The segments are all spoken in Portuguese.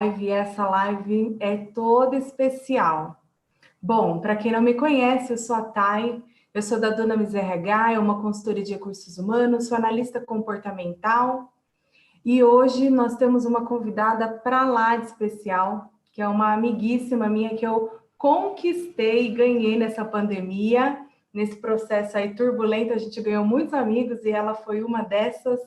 live e essa live é toda especial. Bom, para quem não me conhece, eu sou a Thay, eu sou da Dunamis RH, é uma consultoria de recursos humanos, sou analista comportamental e hoje nós temos uma convidada para lá de especial, que é uma amiguíssima minha que eu conquistei e ganhei nessa pandemia, nesse processo aí turbulento, a gente ganhou muitos amigos e ela foi uma dessas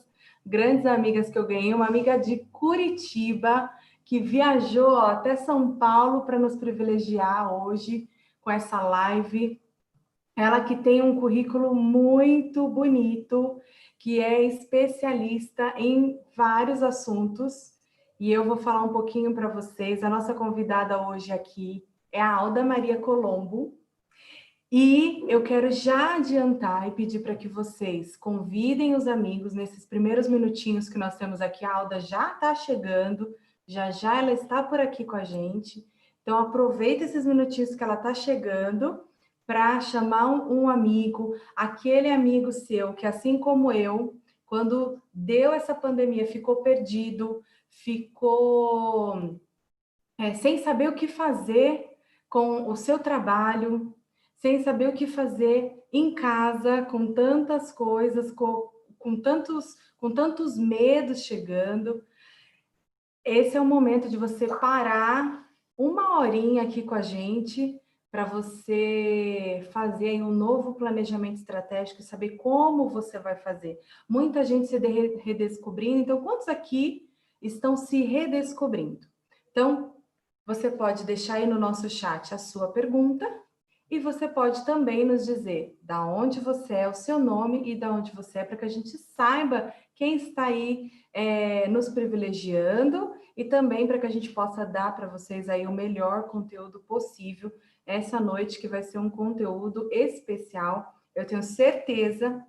grandes amigas que eu ganhei, uma amiga de Curitiba, que viajou até São Paulo para nos privilegiar hoje com essa live. Ela que tem um currículo muito bonito, que é especialista em vários assuntos, e eu vou falar um pouquinho para vocês. A nossa convidada hoje aqui é a Alda Maria Colombo, e eu quero já adiantar e pedir para que vocês convidem os amigos nesses primeiros minutinhos que nós temos aqui. A Alda já está chegando, já já ela está por aqui com a gente. Então aproveita esses minutinhos que ela está chegando para chamar um amigo, aquele amigo seu que, assim como eu, quando deu essa pandemia, ficou perdido, ficou sem saber o que fazer com o seu trabalho, sem saber o que fazer em casa, com tantas coisas, com tantos medos chegando. Esse é o momento de você parar uma horinha aqui com a gente para você fazer aí um novo planejamento estratégico e saber como você vai fazer. Muita gente se redescobrindo, então quantos aqui estão se redescobrindo? Então, você pode deixar aí no nosso chat a sua pergunta e você pode também nos dizer da onde você é, o seu nome e da onde você é, para que a gente saiba quem está aí nos privilegiando e também para que a gente possa dar para vocês aí o melhor conteúdo possível essa noite, que vai ser um conteúdo especial. Eu tenho certeza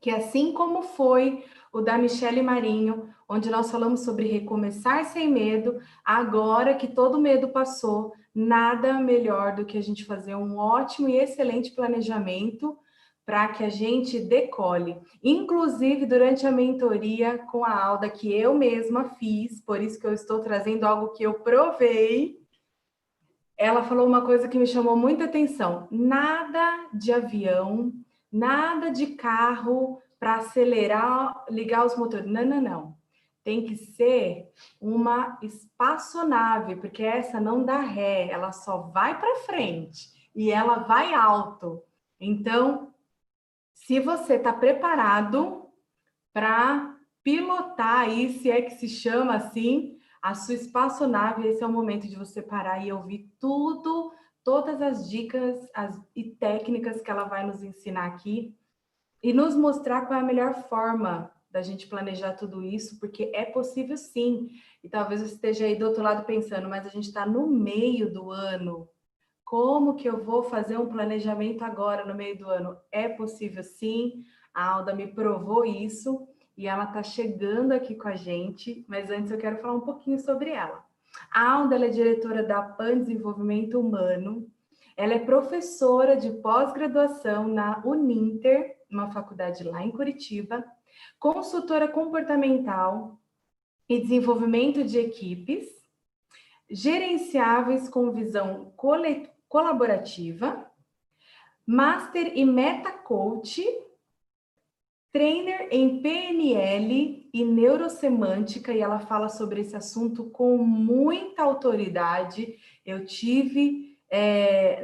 que assim como foi o da Michele Marinho, onde nós falamos sobre recomeçar sem medo, agora que todo medo passou, nada melhor do que a gente fazer um ótimo e excelente planejamento para que a gente decole. Inclusive, durante a mentoria com a Alda, que eu mesma fiz, por isso que eu estou trazendo algo que eu provei, ela falou uma coisa que me chamou muita atenção: nada de avião, nada de carro para acelerar, ligar os motores. Não, não, não. Tem que ser uma espaçonave, porque essa não dá ré, ela só vai para frente e ela vai alto. Então, se você está preparado para pilotar aí, se é que se chama assim, a sua espaçonave, esse é o momento de você parar e ouvir tudo, todas as dicas e técnicas que ela vai nos ensinar aqui e nos mostrar qual é a melhor forma da gente planejar tudo isso, porque é possível sim. E talvez você esteja aí do outro lado pensando, mas a gente está no meio do ano. Como que eu vou fazer um planejamento agora no meio do ano? É possível sim. A Alda me provou isso e ela está chegando aqui com a gente, mas antes eu quero falar um pouquinho sobre ela. A Alda, ela é diretora da PAN Desenvolvimento Humano, ela é professora de pós-graduação na Uninter, uma faculdade lá em Curitiba, consultora comportamental e desenvolvimento de equipes, gerenciáveis com visão colaborativa, Master e Meta Coach, trainer em PNL e neurosemântica, e ela fala sobre esse assunto com muita autoridade. Eu tive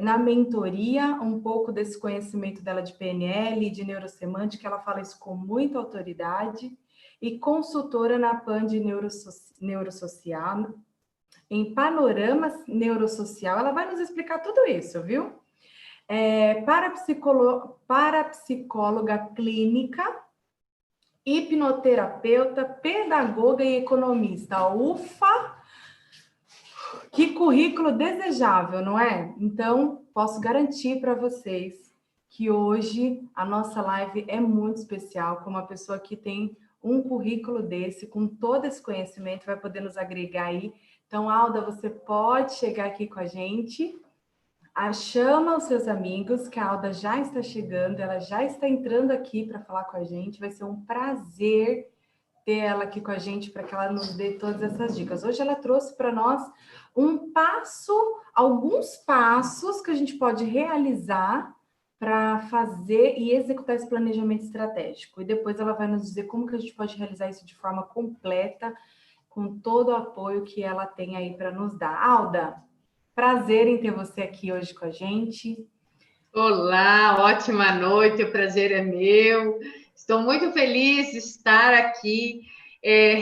na mentoria um pouco desse conhecimento dela de PNL e de neurosemântica, ela fala isso com muita autoridade, e consultora na PAN de neurosocial, em panorama neurosocial, ela vai nos explicar tudo isso, viu? Parapsicóloga clínica, hipnoterapeuta, pedagoga e economista. Ufa! Que currículo desejável, não é? Então, posso garantir para vocês que hoje a nossa live é muito especial, com uma pessoa que tem um currículo desse, com todo esse conhecimento, vai poder nos agregar aí. Então, Alda, você pode chegar aqui com a gente. Chama os seus amigos, que a Alda já está chegando, ela já está entrando aqui para falar com a gente. Vai ser um prazer ter ela aqui com a gente para que ela nos dê todas essas dicas. Hoje ela trouxe para nós alguns passos que a gente pode realizar para fazer e executar esse planejamento estratégico. E depois ela vai nos dizer como que a gente pode realizar isso de forma completa, com todo o apoio que ela tem aí para nos dar. Alda, prazer em ter você aqui hoje com a gente. Olá, ótima noite, o prazer é meu. Estou muito feliz de estar aqui,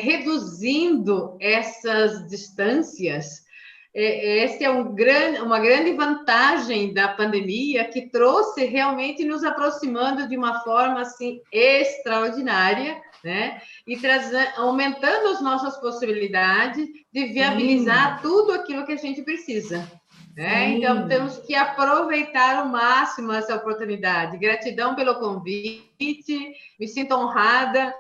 reduzindo essas distâncias. Essa é uma grande vantagem da pandemia, que trouxe realmente nos aproximando de uma forma assim extraordinária, né? E aumentando as nossas possibilidades de viabilizar tudo aquilo que a gente precisa. Então, temos que aproveitar ao máximo essa oportunidade. Gratidão pelo convite, me sinto honrada.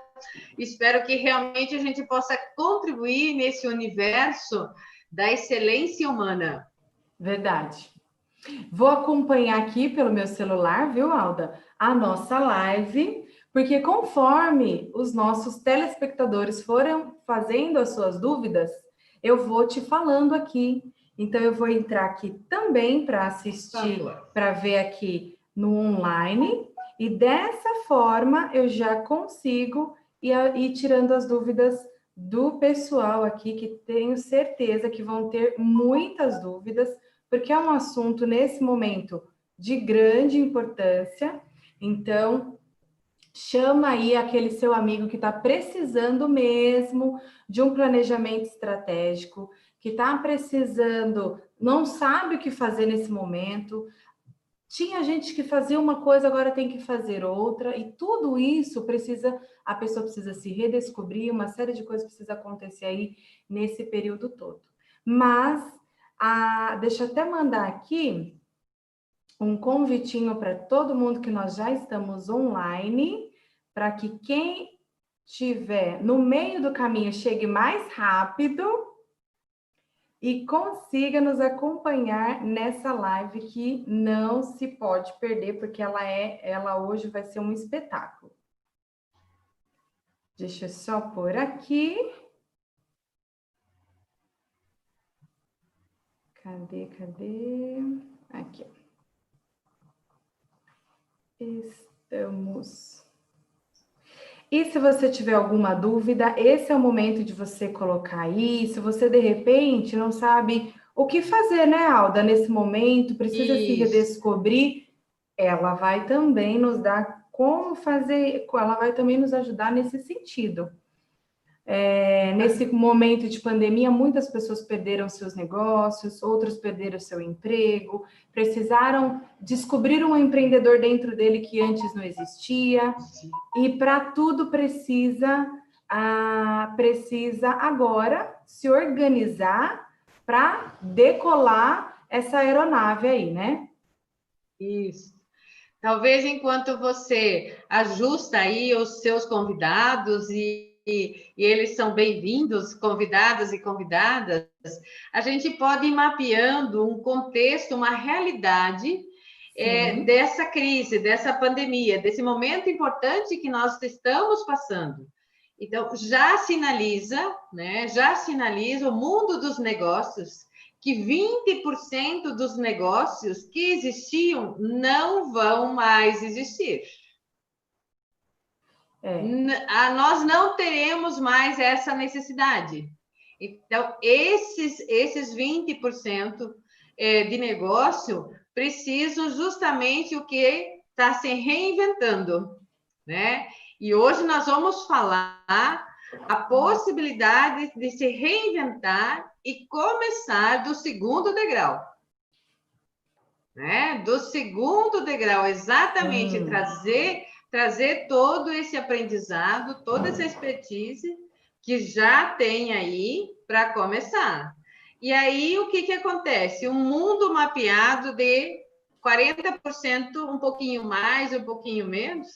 Espero que realmente a gente possa contribuir nesse universo da excelência humana. Verdade. Vou acompanhar aqui pelo meu celular, viu, Alda, a nossa live, porque conforme os nossos telespectadores foram fazendo as suas dúvidas, eu vou te falando aqui. Então, eu vou entrar aqui também para assistir, para ver aqui no online, e dessa forma eu já consigo ir tirando as dúvidas do pessoal aqui, que tenho certeza que vão ter muitas dúvidas, porque é um assunto, nesse momento, de grande importância. Então, chama aí aquele seu amigo que está precisando mesmo de um planejamento estratégico, que está precisando, não sabe o que fazer nesse momento. Tinha gente que fazia uma coisa, agora tem que fazer outra, e tudo isso a pessoa precisa se redescobrir, uma série de coisas precisa acontecer aí nesse período todo. Mas, deixa eu até mandar aqui um convitinho para todo mundo que nós já estamos online, para que quem estiver no meio do caminho chegue mais rápido e consiga nos acompanhar nessa live que não se pode perder, porque ela hoje vai ser um espetáculo. Deixa eu só pôr aqui. Cadê? Aqui. Estamos. E se você tiver alguma dúvida, esse é o momento de você colocar aí. Se você, de repente, não sabe o que fazer, né, Alda, nesse momento, precisa se redescobrir, ela vai também nos dar como fazer, ela vai também nos ajudar nesse sentido. Nesse momento de pandemia, muitas pessoas perderam seus negócios, outros perderam seu emprego, precisaram descobrir um empreendedor dentro dele que antes não existia, e para tudo precisa agora se organizar para decolar essa aeronave aí, né? Isso. Talvez enquanto você ajusta aí os seus convidados e eles são bem-vindos, convidados e convidadas, a gente pode ir mapeando um contexto, uma realidade dessa crise, dessa pandemia, desse momento importante que nós estamos passando. Então, já sinaliza, né? Já sinaliza o mundo dos negócios que 20% dos negócios que existiam não vão mais existir. Nós não teremos mais essa necessidade. Então, esses 20% de negócio precisam justamente o que está se reinventando, né? E hoje nós vamos falar a possibilidade de se reinventar e começar do segundo degrau. Né? Do segundo degrau, exatamente, trazer todo esse aprendizado, toda essa expertise que já tem aí para começar. E aí, o que acontece? Um mundo mapeado de 40%, um pouquinho mais, um pouquinho menos,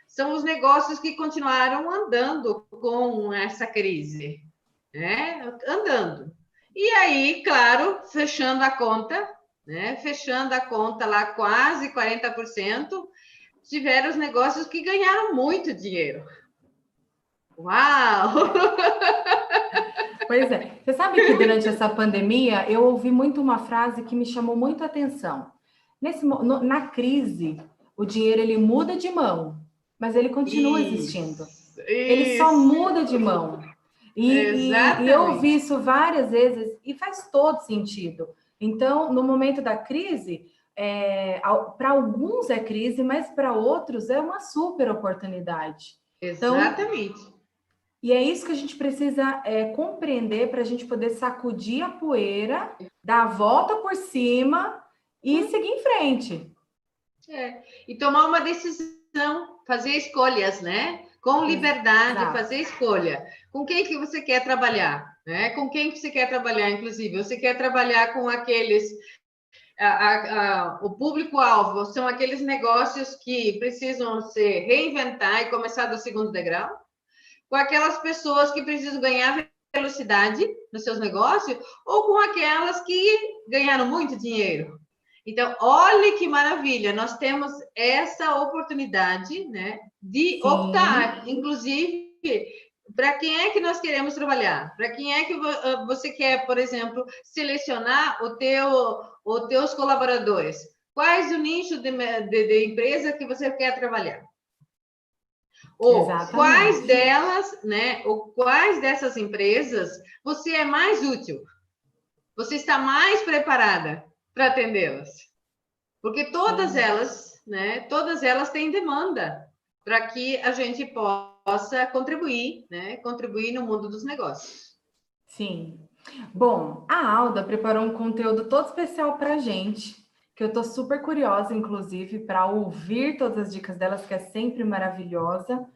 são os negócios que continuaram andando com essa crise, né? Andando. E aí, claro, fechando a conta, né? Fechando a conta lá, quase 40%, tiveram os negócios que ganharam muito dinheiro. Uau! Pois é. Você sabe que durante essa pandemia eu ouvi muito uma frase que me chamou muito a atenção. Na crise, o dinheiro ele muda de mão, mas ele continua existindo. Isso, Ele só isso, muda de mão. E eu ouvi exatamente. isso várias vezes e faz todo sentido. Então, no momento da crise, para alguns é crise, mas para outros é uma super oportunidade. Então, Exatamente. e é isso que a gente precisa compreender para a gente poder sacudir a poeira, dar a volta por cima e seguir em frente. E tomar uma decisão, fazer escolhas, né? Com liberdade, Exato. fazer escolha. Com quem que você quer trabalhar, né? Com quem que você quer trabalhar, inclusive? Você quer trabalhar com aqueles... o público-alvo são aqueles negócios que precisam se reinventar e começar do segundo degrau? Com aquelas pessoas que precisam ganhar velocidade nos seus negócios? Ou com aquelas que ganharam muito dinheiro? Então, olhe que maravilha, nós temos essa oportunidade, né, de Sim, optar, inclusive, para quem é que nós queremos trabalhar? Para quem é que você quer, por exemplo, selecionar os teus colaboradores? Quais o nicho de empresa que você quer trabalhar? Ou quais exatamente. delas, né, ou quais dessas empresas você é mais útil? Você está mais preparada para atendê-las? Porque todas Sim, elas, né, todas elas têm demanda para que a gente possa contribuir, né, contribuir no mundo dos negócios. sim. Bom, a Alda preparou um conteúdo todo especial para a gente, que eu estou super curiosa, inclusive, para ouvir todas as dicas delas, que é sempre maravilhosa.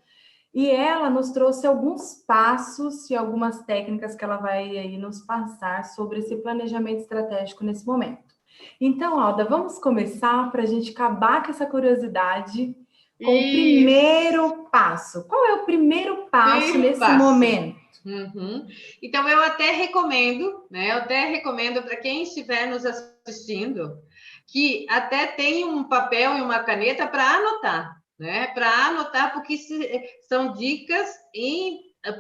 E ela nos trouxe alguns passos e algumas técnicas que ela vai aí nos passar sobre esse planejamento estratégico nesse momento. Então, Alda, vamos começar para a gente acabar com essa curiosidade com o Isso, primeiro passo. Qual é o primeiro passo primeiro nesse passo. momento? Uhum. Então, eu até recomendo, né? Eu até recomendo para quem estiver nos assistindo que até tenha um papel e uma caneta para anotar, né? Para anotar, porque são dicas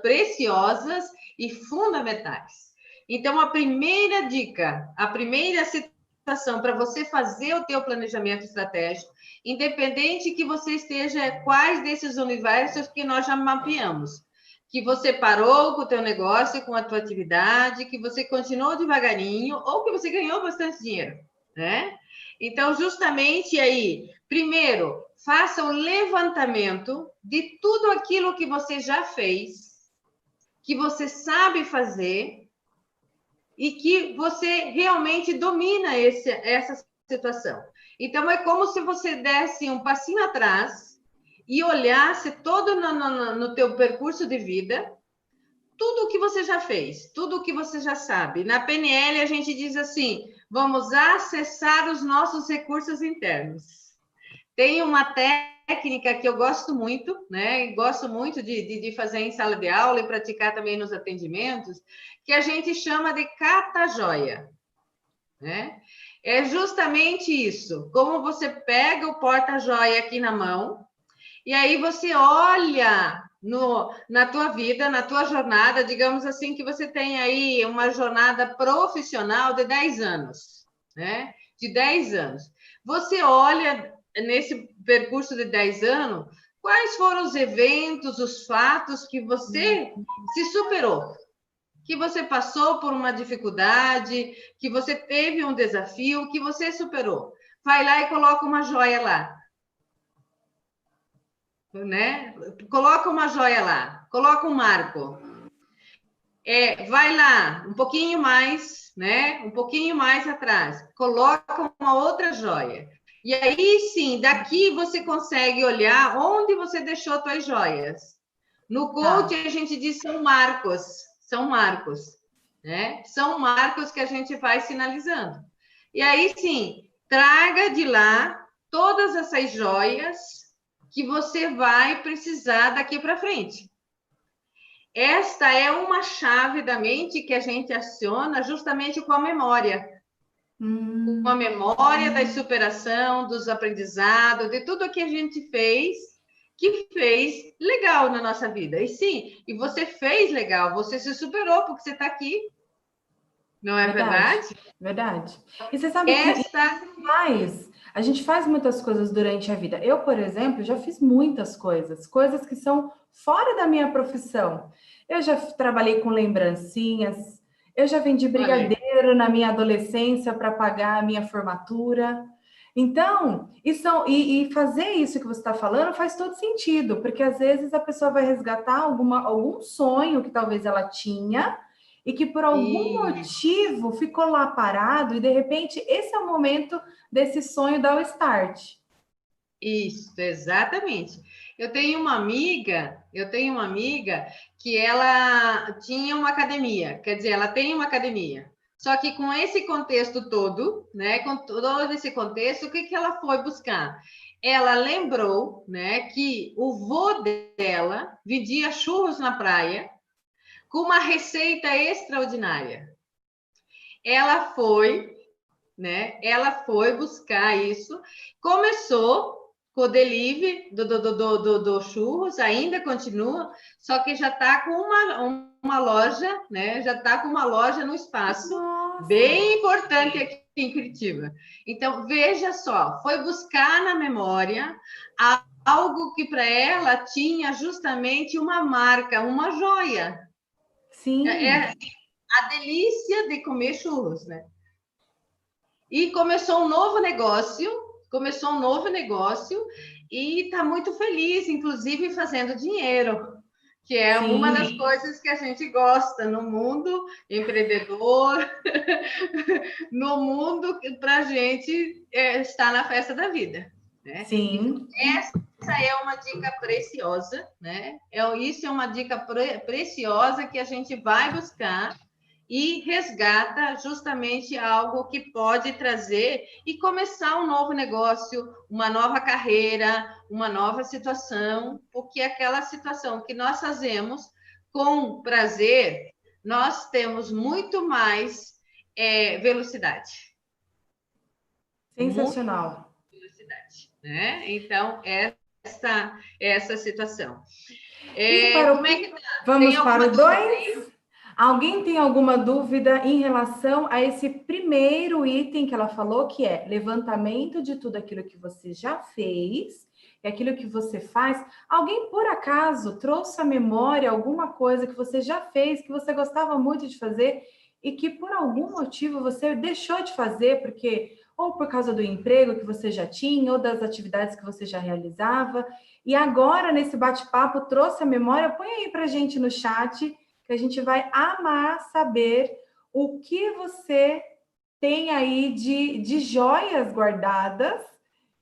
preciosas e fundamentais. Então, a primeira dica, a primeira situação para você fazer o teu planejamento estratégico, independente que você esteja quais desses universos que nós já mapeamos, que você parou com o teu negócio, com a tua atividade, que você continuou devagarinho ou que você ganhou bastante dinheiro, né? Então, justamente aí, primeiro, faça um levantamento de tudo aquilo que você já fez, que você sabe fazer e que você realmente domina essa situação. Então, é como se você desse um passinho atrás e olhasse todo no teu percurso de vida, tudo o que você já fez, tudo o que você já sabe. Na PNL, a gente diz assim: vamos acessar os nossos recursos internos. Tem uma técnica que eu gosto muito, né? Gosto muito de fazer em sala de aula e praticar também nos atendimentos, que a gente chama de cata-joia, né? É justamente isso. Como você pega o porta-joia aqui na mão, e aí você olha na tua vida, na tua jornada, digamos assim, que você tem aí uma jornada profissional de 10 anos, né? De 10 anos. Você olha nesse percurso de 10 anos, quais foram os eventos, os fatos que você se superou, que você passou por uma dificuldade, que você teve um desafio, que você superou. Vai lá e coloca uma joia lá, né? Coloca uma joia lá, coloca um marco. Vai lá, um pouquinho mais, né? Um pouquinho mais atrás, coloca uma outra joia. E aí sim, daqui você consegue olhar onde você deixou suas joias. No coach Tá. a gente diz são marcos, né? São marcos que a gente vai sinalizando. E aí sim, traga de lá todas essas joias que você vai precisar daqui para frente. Esta é uma chave da mente que a gente aciona justamente com a memória. Com a Hum, memória da superação, dos aprendizados, de tudo que a gente fez que fez legal na nossa vida. E sim, e você fez legal, você se superou porque você está aqui. Não é Verdade, verdade? verdade. E você sabe que Esta a gente faz muitas coisas durante a vida. Eu, por exemplo, já fiz muitas coisas, coisas que são fora da minha profissão. Eu já trabalhei com lembrancinhas, eu já vendi olha aí. brigadeiro na minha adolescência para pagar a minha formatura. Então, e fazer isso que você está falando faz todo sentido, porque às vezes a pessoa vai resgatar algum sonho que talvez ela tinha e que por algum Isso. motivo ficou lá parado, e de repente esse é o momento desse sonho dar o start. Isso, exatamente. Eu tenho uma amiga que ela tinha uma academia, quer dizer, ela tem uma academia. Só que com esse contexto todo, né, com todo esse contexto, o que que ela foi buscar? Ela lembrou, né, que o vô dela vendia churros na praia com uma receita extraordinária. Ela foi, né? Ela foi buscar isso, começou com o delivery do churros, ainda continua, só que já está com uma loja, né? Já está com uma loja no espaço Nossa! bem importante aqui em Curitiba. Então, veja só, foi buscar na memória algo que para ela tinha justamente uma marca, uma joia. É Sim, a delícia de comer churros, né? E começou um novo negócio e está muito feliz, inclusive fazendo dinheiro, que é uma das sim, coisas que a gente gosta no mundo empreendedor, no mundo para a gente estar na festa da vida, né? Então, sim. essa é uma dica preciosa, né? Isso é uma dica preciosa que a gente vai buscar e resgata justamente algo que pode trazer e começar um novo negócio, uma nova carreira, uma nova situação, porque aquela situação que nós fazemos com prazer, nós temos muito mais velocidade. Muito Sensacional. velocidade, né? Então, essa situação. E para Como é o, que tá? Tem vamos para alguma o dúvida? 2? Alguém tem alguma dúvida em relação a esse primeiro item que ela falou, que é levantamento de tudo aquilo que você já fez e aquilo que você faz? Alguém, por acaso, trouxe à memória alguma coisa que você já fez, que você gostava muito de fazer e que por algum motivo você deixou de fazer, porque ou por causa do emprego que você já tinha, ou das atividades que você já realizava, e agora, nesse bate-papo, trouxe a memória? Põe aí para a gente no chat, que a gente vai amar saber o que você tem aí de joias guardadas,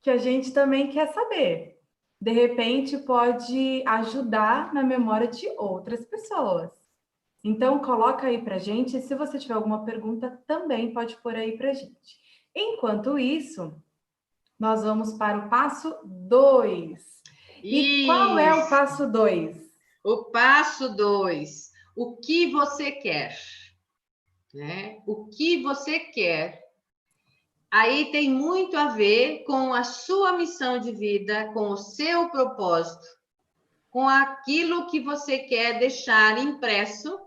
que a gente também quer saber. De repente, pode ajudar na memória de outras pessoas. Então, coloca aí para a gente. Se você tiver alguma pergunta, também pode pôr aí para a gente. Enquanto isso, nós vamos para o passo 2. E qual é o Isso. passo 2? O passo 2, o que você quer, né? O que você quer. Aí tem muito a ver com a sua missão de vida, com o seu propósito, com aquilo que você quer deixar impresso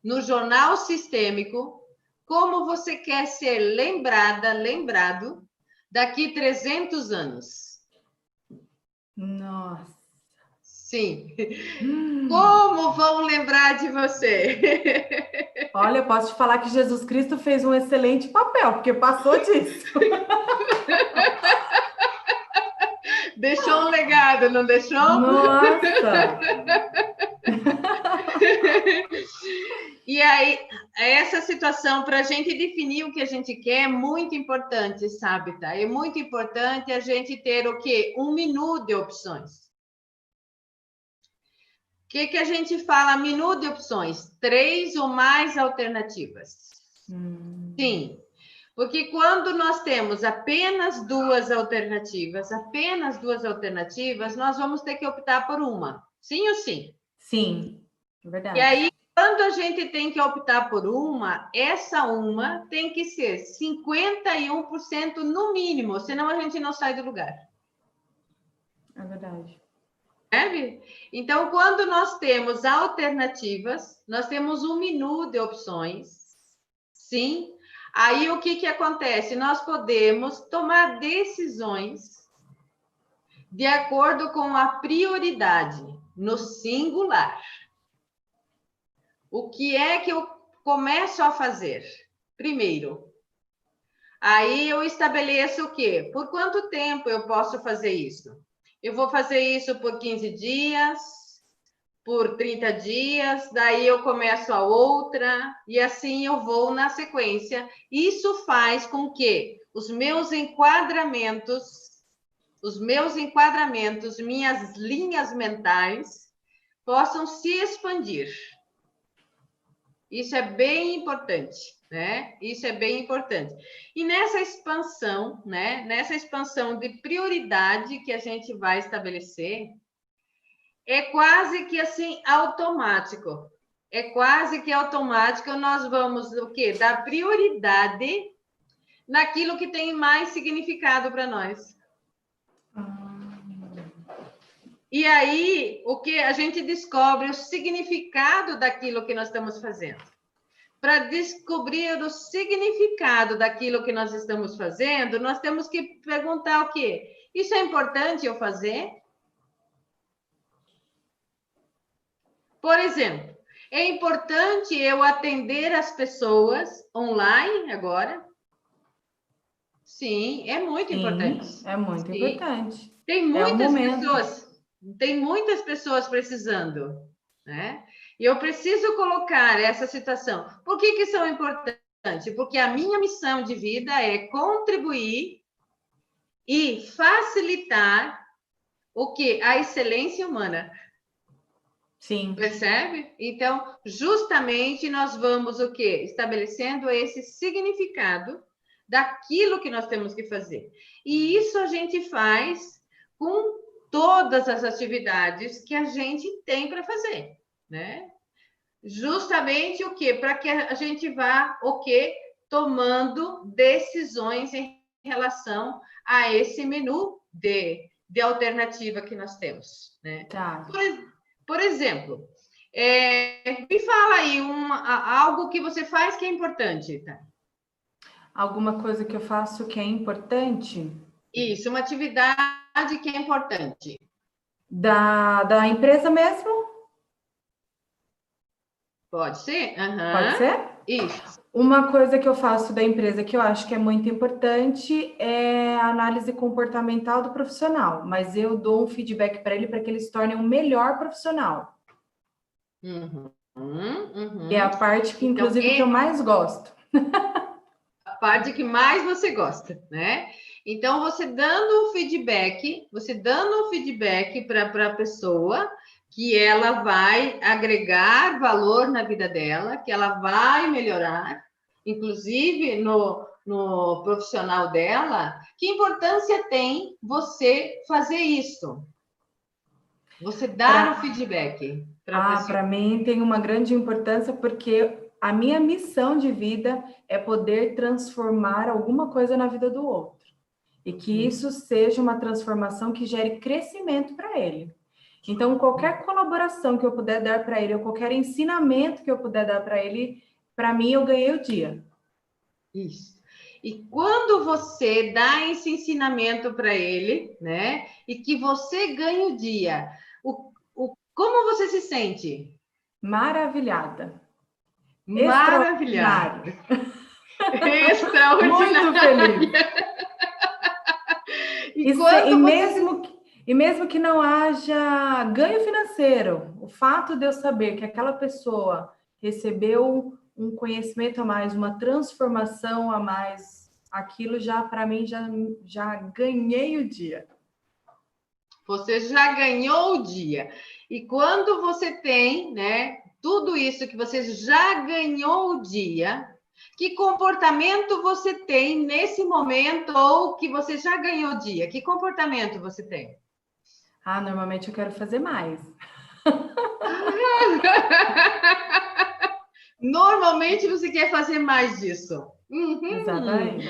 no jornal sistêmico, como você quer ser lembrado daqui 300 anos. Nossa. Sim. Hum. Como vão lembrar de você? Olha, eu posso te falar que Jesus Cristo fez um excelente papel, porque passou disso. Deixou um legado, não deixou? Nossa! E aí, essa situação, para a gente definir o que a gente quer, é muito importante, sabe, tá? É muito importante a gente ter o quê? Um menu de opções. O que a gente fala menu de opções? 3 ou mais alternativas. Sim, porque quando nós temos apenas duas alternativas, nós vamos ter que optar por uma, sim ou sim? Sim, é E verdade. aí, quando a gente tem que optar por uma, essa uma tem que ser 51% no mínimo, senão a gente não sai do lugar. É verdade. Percebe? Então, quando nós temos alternativas, nós temos um menu de opções, sim. Aí, o que que acontece? Nós podemos tomar decisões de acordo com a prioridade, no singular. O que é que eu começo a fazer? Primeiro, aí eu estabeleço o quê? Por quanto tempo eu posso fazer isso? Eu vou fazer isso por 15 dias, por 30 dias, daí eu começo a outra, e assim eu vou na sequência. Isso faz com que os meus enquadramentos, minhas linhas mentais, possam se expandir. Isso é bem importante, né? Isso é bem importante. E nessa expansão, né? Nessa expansão de prioridade que a gente vai estabelecer, é quase que assim automático. É quase que automático, nós vamos o quê? Dar prioridade naquilo que tem mais significado para nós. E aí, o que a gente descobre o significado daquilo que nós estamos fazendo. Para descobrir o significado daquilo que nós estamos fazendo, nós temos que perguntar o quê? Isso é importante eu fazer? Por exemplo, é importante eu atender as pessoas online agora? Sim, é muito importante. É muito importante. Tem muitas pessoas precisando, né? E eu preciso colocar essa situação. Por que que são importantes? Porque a minha missão de vida é contribuir e facilitar o que? A excelência humana. Sim. Percebe? Então, justamente nós vamos o quê? Estabelecendo esse significado daquilo que nós temos que fazer. E isso a gente faz com todas as atividades que a gente tem para fazer, né? Justamente o quê? Para que a gente vá o quê? Tomando decisões em relação a esse menu de alternativa que nós temos, né? Tá. Por exemplo, me fala aí algo que você faz que é importante, tá? Alguma coisa que eu faço que é importante? Isso, uma atividade que é importante. Da empresa mesmo? Pode ser? Uhum. Pode ser? Isso. Uma coisa que eu faço da empresa que eu acho que é muito importante é a análise comportamental do profissional, mas eu dou um feedback para ele para que ele se torne um melhor profissional. É a parte que, inclusive, que eu mais gosto. A parte que mais você gosta, né? Então, você dando o feedback para a pessoa, que ela vai agregar valor na vida dela, que ela vai melhorar, inclusive no profissional dela, que importância tem você fazer isso? Você dar o feedback para a pessoa. Para mim tem uma grande importância, porque a minha missão de vida é poder transformar alguma coisa na vida do outro. E que isso seja uma transformação que gere crescimento para ele. Então, qualquer colaboração que eu puder dar para ele, ou qualquer ensinamento que eu puder dar para ele, para mim, eu ganhei o dia. Isso. E quando você dá esse ensinamento para ele, né? E que você ganha o dia, como você se sente? Maravilhada. Maravilhada. Extraordinária. Muito feliz. E mesmo que não haja ganho financeiro, o fato de eu saber que aquela pessoa recebeu um conhecimento a mais, uma transformação a mais, aquilo já, para mim, já ganhei o dia. Você já ganhou o dia. E quando você tem, né, tudo isso que você já ganhou o dia, que comportamento você tem nesse momento ou que você já ganhou o dia? Que comportamento você tem? Normalmente eu quero fazer mais. Normalmente você quer fazer mais disso. Exatamente.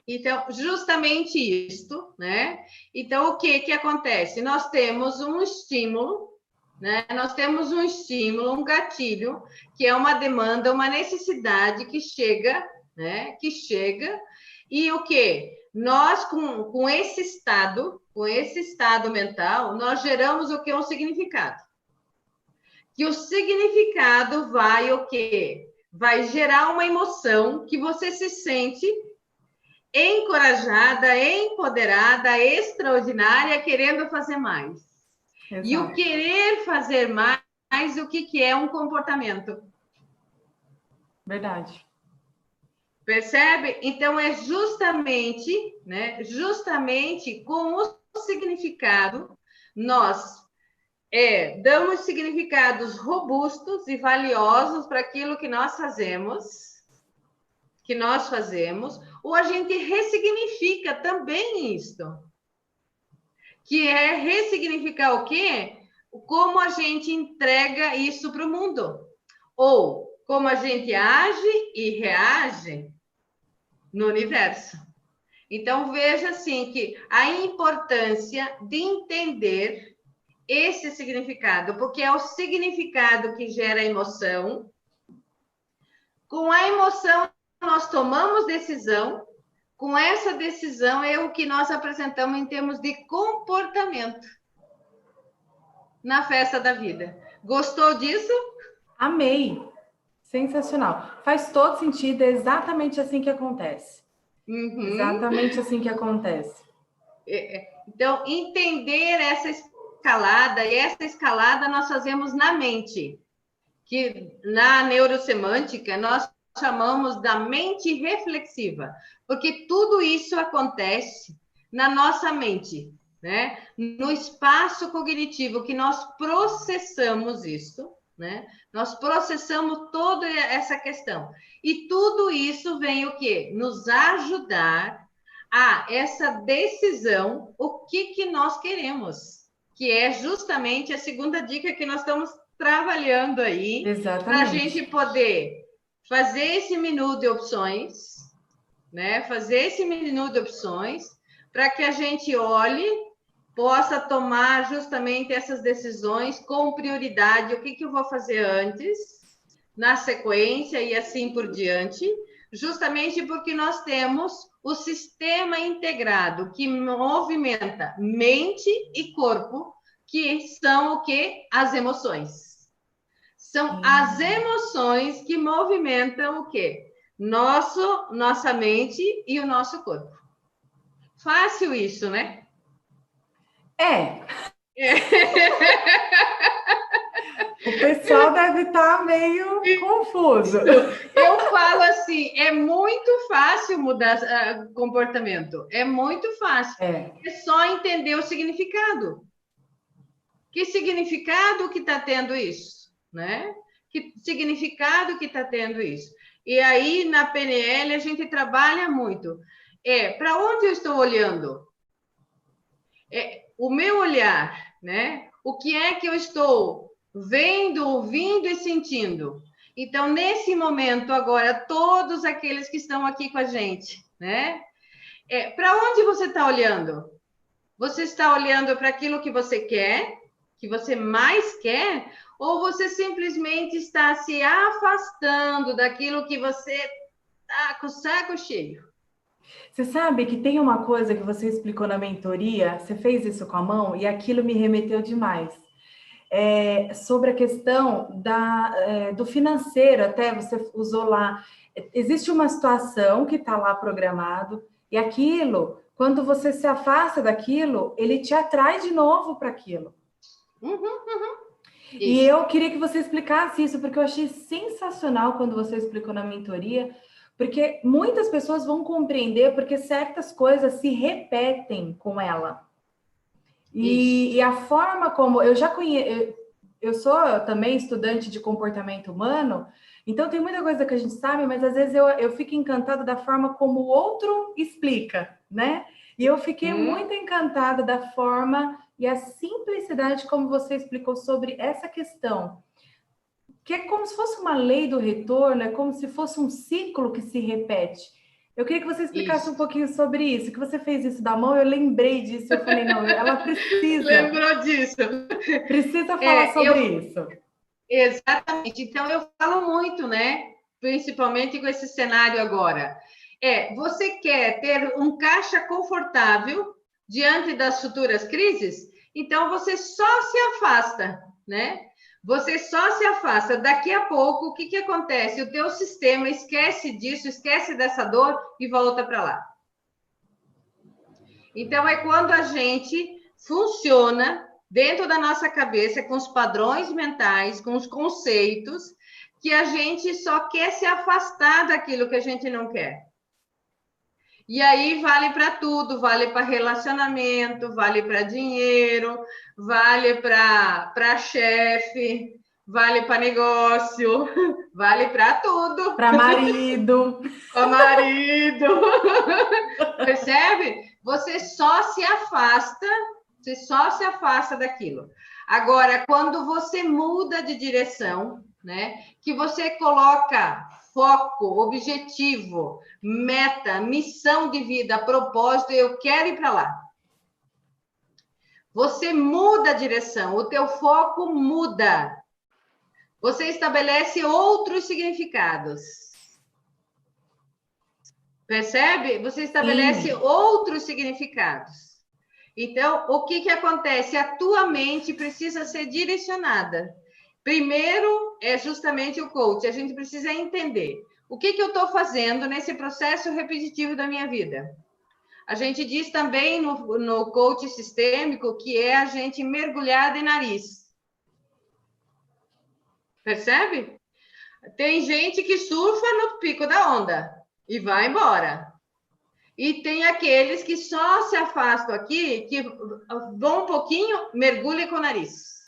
Então, justamente isto, né? Então, o que que acontece? Nós temos um estímulo, né? Nós temos um estímulo, um gatilho, que é uma demanda, uma necessidade que chega, né? Que chega, e o que? Nós, com esse estado mental, nós geramos o que? Um significado. Que o significado vai o quê? Vai gerar uma emoção que você se sente encorajada, empoderada, extraordinária, querendo fazer mais. Exato. E o querer fazer mais, o que, que é um comportamento? Verdade. Percebe? Então, é justamente, né, justamente com o significado, nós damos significados robustos e valiosos para aquilo que nós fazemos, ou a gente ressignifica também isto, que é ressignificar o quê? Como a gente entrega isso para o mundo, ou como a gente age e reage no universo. Então, veja assim que a importância de entender esse significado, porque é o significado que gera emoção. Com a emoção, nós tomamos decisão. Com essa decisão é o que nós apresentamos em termos de comportamento na festa da vida. Gostou disso? Amei. Sensacional. Faz todo sentido, é exatamente assim que acontece. Uhum. Exatamente assim que acontece. Então, entender essa escalada, e essa escalada nós fazemos na mente, que na neurosemântica nós chamamos da mente reflexiva, porque tudo isso acontece na nossa mente, né? No espaço cognitivo que nós processamos isso, né? Nós processamos toda essa questão. E tudo isso vem o quê? Nos ajudar a essa decisão, o que nós queremos, que é justamente a segunda dica que nós estamos trabalhando aí, para a gente poder fazer esse menu de opções, né? Fazer esse menu de opções, para que a gente olhe, possa tomar justamente essas decisões com prioridade, o que eu vou fazer antes, na sequência e assim por diante, justamente porque nós temos o sistema integrado que movimenta mente e corpo, que são o que? As emoções. São as emoções que movimentam o quê? Nossa mente e o nosso corpo. Fácil isso, né? É. O pessoal deve estar meio confuso. Eu falo assim, é muito fácil mudar comportamento. É muito fácil. É só entender o significado. Que significado que está tendo isso, né? Que significado que está tendo isso? E aí, na PNL, a gente trabalha muito. Para onde eu estou olhando? O meu olhar, né? O que é que eu estou vendo, ouvindo e sentindo? Então, nesse momento agora, todos aqueles que estão aqui com a gente, né? Para onde você está olhando? Você está olhando para aquilo que você quer, que você mais quer, ou você simplesmente está se afastando daquilo que você está com o saco cheio? Você sabe que tem uma coisa que você explicou na mentoria, você fez isso com a mão e aquilo me remeteu demais. Sobre a questão do financeiro, até você usou lá. Existe uma situação que está lá programado e aquilo, quando você se afasta daquilo, ele te atrai de novo para aquilo. E eu queria que você explicasse isso, porque eu achei sensacional quando você explicou na mentoria, porque muitas pessoas vão compreender porque certas coisas se repetem com ela. E a forma como eu já conheço, eu sou também estudante de comportamento humano, então tem muita coisa que a gente sabe, mas às vezes eu fico encantada da forma como o outro explica, né? E eu fiquei muito encantada da forma e a simplicidade como você explicou sobre essa questão, que é como se fosse uma lei do retorno, é como se fosse um ciclo que se repete. Eu queria que você explicasse um Isso. pouquinho sobre isso, que você fez isso da mão, eu lembrei disso, eu falei, não, ela Lembrou disso? precisa falar sobre isso. Exatamente. Então, eu falo muito, né? Principalmente com esse cenário agora. Você quer ter um caixa confortável diante das futuras crises? Então, você só se afasta, né? Você só se afasta. Daqui a pouco, o que que acontece? O teu sistema esquece disso, esquece dessa dor e volta para lá. Então, é quando a gente funciona dentro da nossa cabeça, com os padrões mentais, com os conceitos, que a gente só quer se afastar daquilo que a gente não quer. E aí vale para tudo, vale para relacionamento, vale para dinheiro, vale para chefe, vale para negócio, vale para tudo. Para marido. Para marido. Percebe? Você só se afasta daquilo. Agora, quando você muda de direção, né? Que você coloca foco, objetivo, meta, missão de vida, propósito, eu quero ir para lá. Você muda a direção, o teu foco muda. Você estabelece outros significados. Percebe? Você estabelece outros significados. Então, o que que acontece? A tua mente precisa ser direcionada. Primeiro, é justamente o coach. A gente precisa entender o que que eu estou fazendo nesse processo repetitivo da minha vida. A gente diz também no coach sistêmico que é a gente mergulhar de nariz. Percebe? Tem gente que surfa no pico da onda e vai embora. E tem aqueles que só se afastam aqui, que vão um pouquinho, mergulham com o nariz.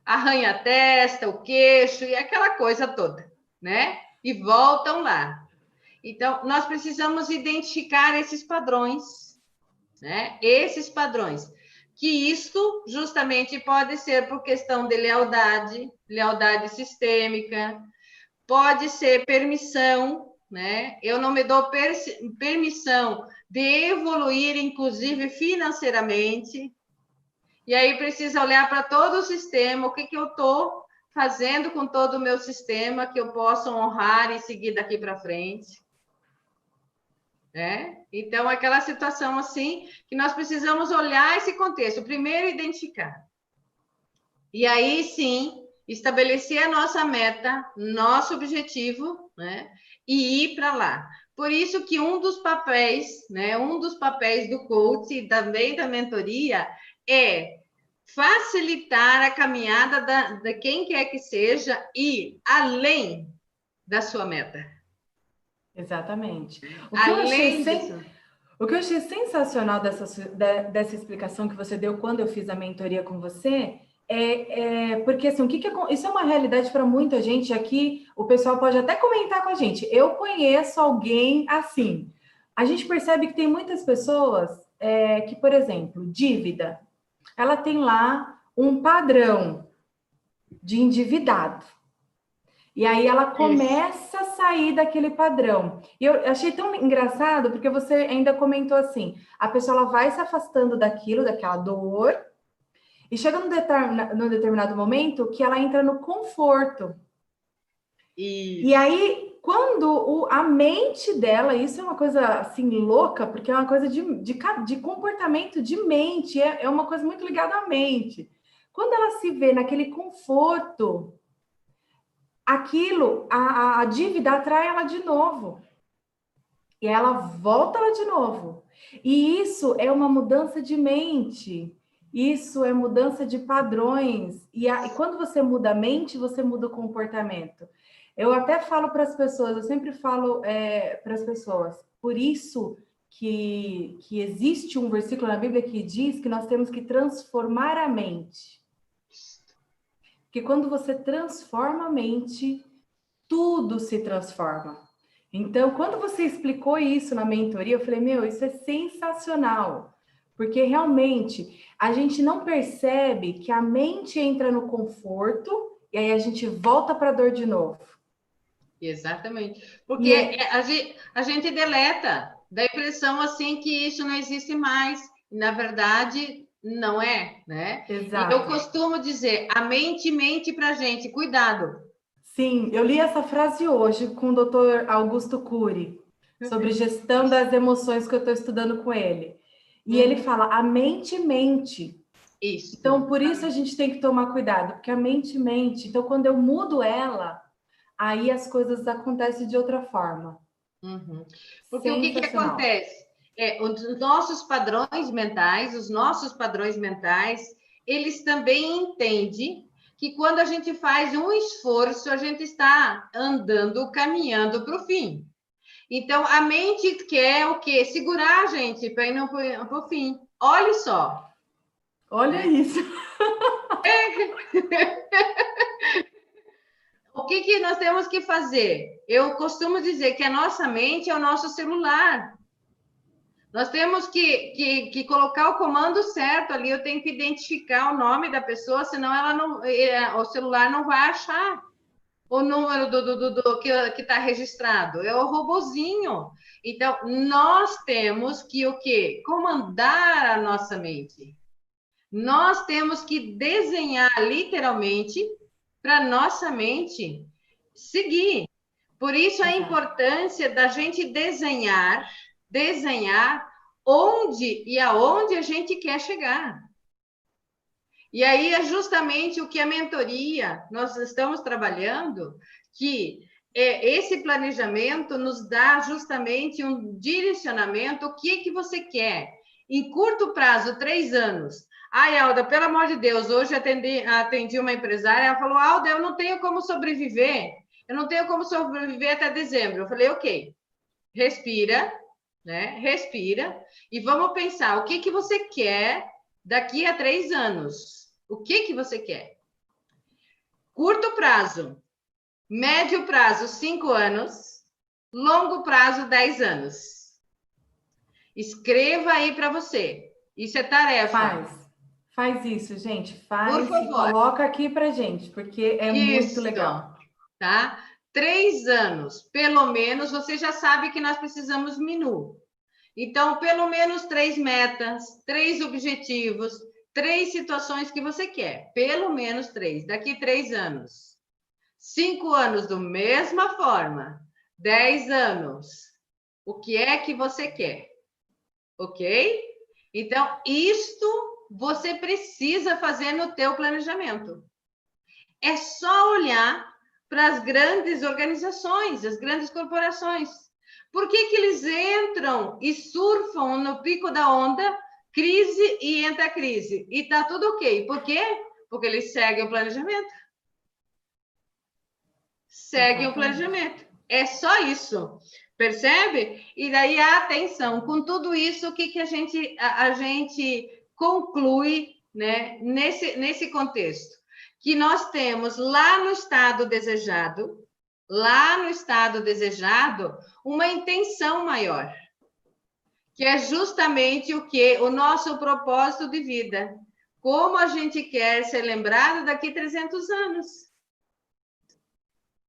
Arranha a testa, o queixo e aquela coisa toda, né? E voltam lá. Então, nós precisamos identificar esses padrões, né? Esses padrões. Que isto justamente pode ser por questão de lealdade, lealdade sistêmica, pode ser permissão, né? Eu não me dou permissão de evoluir, inclusive financeiramente. E aí precisa olhar para todo o sistema, o que que eu estou fazendo com todo o meu sistema que eu possa honrar e seguir daqui para frente. Né? Então, aquela situação assim, que nós precisamos olhar esse contexto. Primeiro, identificar. E aí, sim, estabelecer a nossa meta, nosso objetivo, né? E ir para lá. Por isso que um dos papéis, né? Um dos papéis do coach e também da mentoria é facilitar a caminhada de quem quer que seja e além da sua meta. Exatamente. Além disso. O que eu achei sensacional dessa explicação que você deu quando eu fiz a mentoria com você porque assim, isso é uma realidade para muita gente aqui. O pessoal pode até comentar com a gente. Eu conheço alguém assim. A gente percebe que tem muitas pessoas que, por exemplo, dívida. Ela tem lá um padrão de endividado. E aí ela começa a sair daquele padrão. E eu achei tão engraçado, porque você ainda comentou assim, a pessoa ela vai se afastando daquilo, daquela dor, e chega num determinado momento que ela entra no conforto. E aí, quando a mente dela, isso é uma coisa assim louca, porque é uma coisa de comportamento de mente, é uma coisa muito ligada à mente. Quando ela se vê naquele conforto, aquilo, a dívida atrai ela de novo. E ela volta lá de novo. E isso é uma mudança de mente. Isso é mudança de padrões. E quando você muda a mente, você muda o comportamento. Eu até falo para as pessoas, eu sempre falo para as pessoas, por isso que existe um versículo na Bíblia que diz que nós temos que transformar a mente. Porque quando você transforma a mente, tudo se transforma. Então, quando você explicou isso na mentoria, eu falei, isso é sensacional. Porque realmente a gente não percebe que a mente entra no conforto e aí a gente volta para a dor de novo. Exatamente. E Porque a gente deleta, dá a impressão assim que isso não existe mais. Na verdade, não é, né? E eu exato. costumo dizer, a mente mente para a gente, cuidado. Sim, eu li essa frase hoje com o Dr. Augusto Cury, sobre gestão Isso. das emoções que eu estou estudando com ele. E ele Uhum. fala, a mente mente. Então, Isso. por isso a gente tem que tomar cuidado, porque a mente mente. Então, quando eu mudo ela, aí as coisas acontecem de outra forma. Uhum. Porque o que que Sensacional. acontece? Os nossos padrões mentais, eles também entendem que quando a gente faz um esforço, a gente está andando, caminhando para o fim. Então, a mente quer o quê? Segurar a gente para ir para o fim. Olha só, Olha né? isso. O que que nós temos que fazer? Eu costumo dizer que a nossa mente é o nosso celular. Nós temos que colocar o comando certo ali. Eu tenho que identificar o nome da pessoa, senão ela não, o celular não vai achar o número do que está registrado. É o robozinho. Então, nós temos que o quê? Comandar a nossa mente. Nós temos que desenhar literalmente para nossa mente seguir. Por isso a Exato. importância da gente desenhar onde e aonde a gente quer chegar. E aí é justamente o que a mentoria nós estamos trabalhando, que esse planejamento nos dá justamente um direcionamento, o que você quer. Em curto prazo, 3 anos. Ai, Alda, pelo amor de Deus, hoje atendi uma empresária, ela falou, Alda, eu não tenho como sobreviver, eu não tenho como sobreviver até dezembro. Eu falei, ok, respira, né? Respira e vamos pensar o que você quer daqui a 3 anos. O que você quer? Curto prazo, médio prazo, 5 anos, longo prazo, 10 anos. Escreva aí para você. Isso é tarefa. Faz isso, gente. Por Faz e favor. coloca aqui pra gente, porque é muito Isso, legal. tá? 3 anos, pelo menos, você já sabe que nós precisamos minu. Então, pelo menos 3 metas, 3 objetivos, 3 situações que você quer. Pelo menos 3. Daqui 3 anos. 5 anos, da mesma forma. 10 anos. O que é que você quer? Ok? Então, isto você precisa fazer no teu planejamento. É só olhar para as grandes organizações, as grandes corporações. Por que eles entram e surfam no pico da onda, crise e entra a crise? E tá tudo ok. Por quê? Porque eles seguem o planejamento. Seguem o Exatamente. planejamento. É só isso. Percebe? E daí, atenção, com tudo isso, o que a gente conclui, né, nesse contexto? Que nós temos lá no estado desejado, uma intenção maior, que é justamente o que? O nosso propósito de vida. Como a gente quer ser lembrado daqui a 300 anos.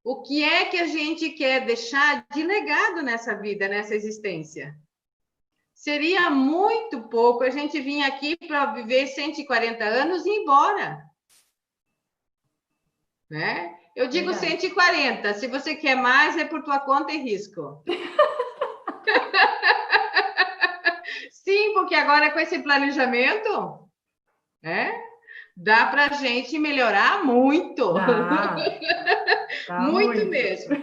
O que é que a gente quer deixar de legado nessa vida, nessa existência? Seria muito pouco a gente vir aqui para viver 140 anos e ir embora. Né? Eu digo Verdade. 140, se você quer mais, é por tua conta e risco. Sim, porque agora com esse planejamento, né, dá para a gente melhorar muito. Dá, dá Muito muito. mesmo.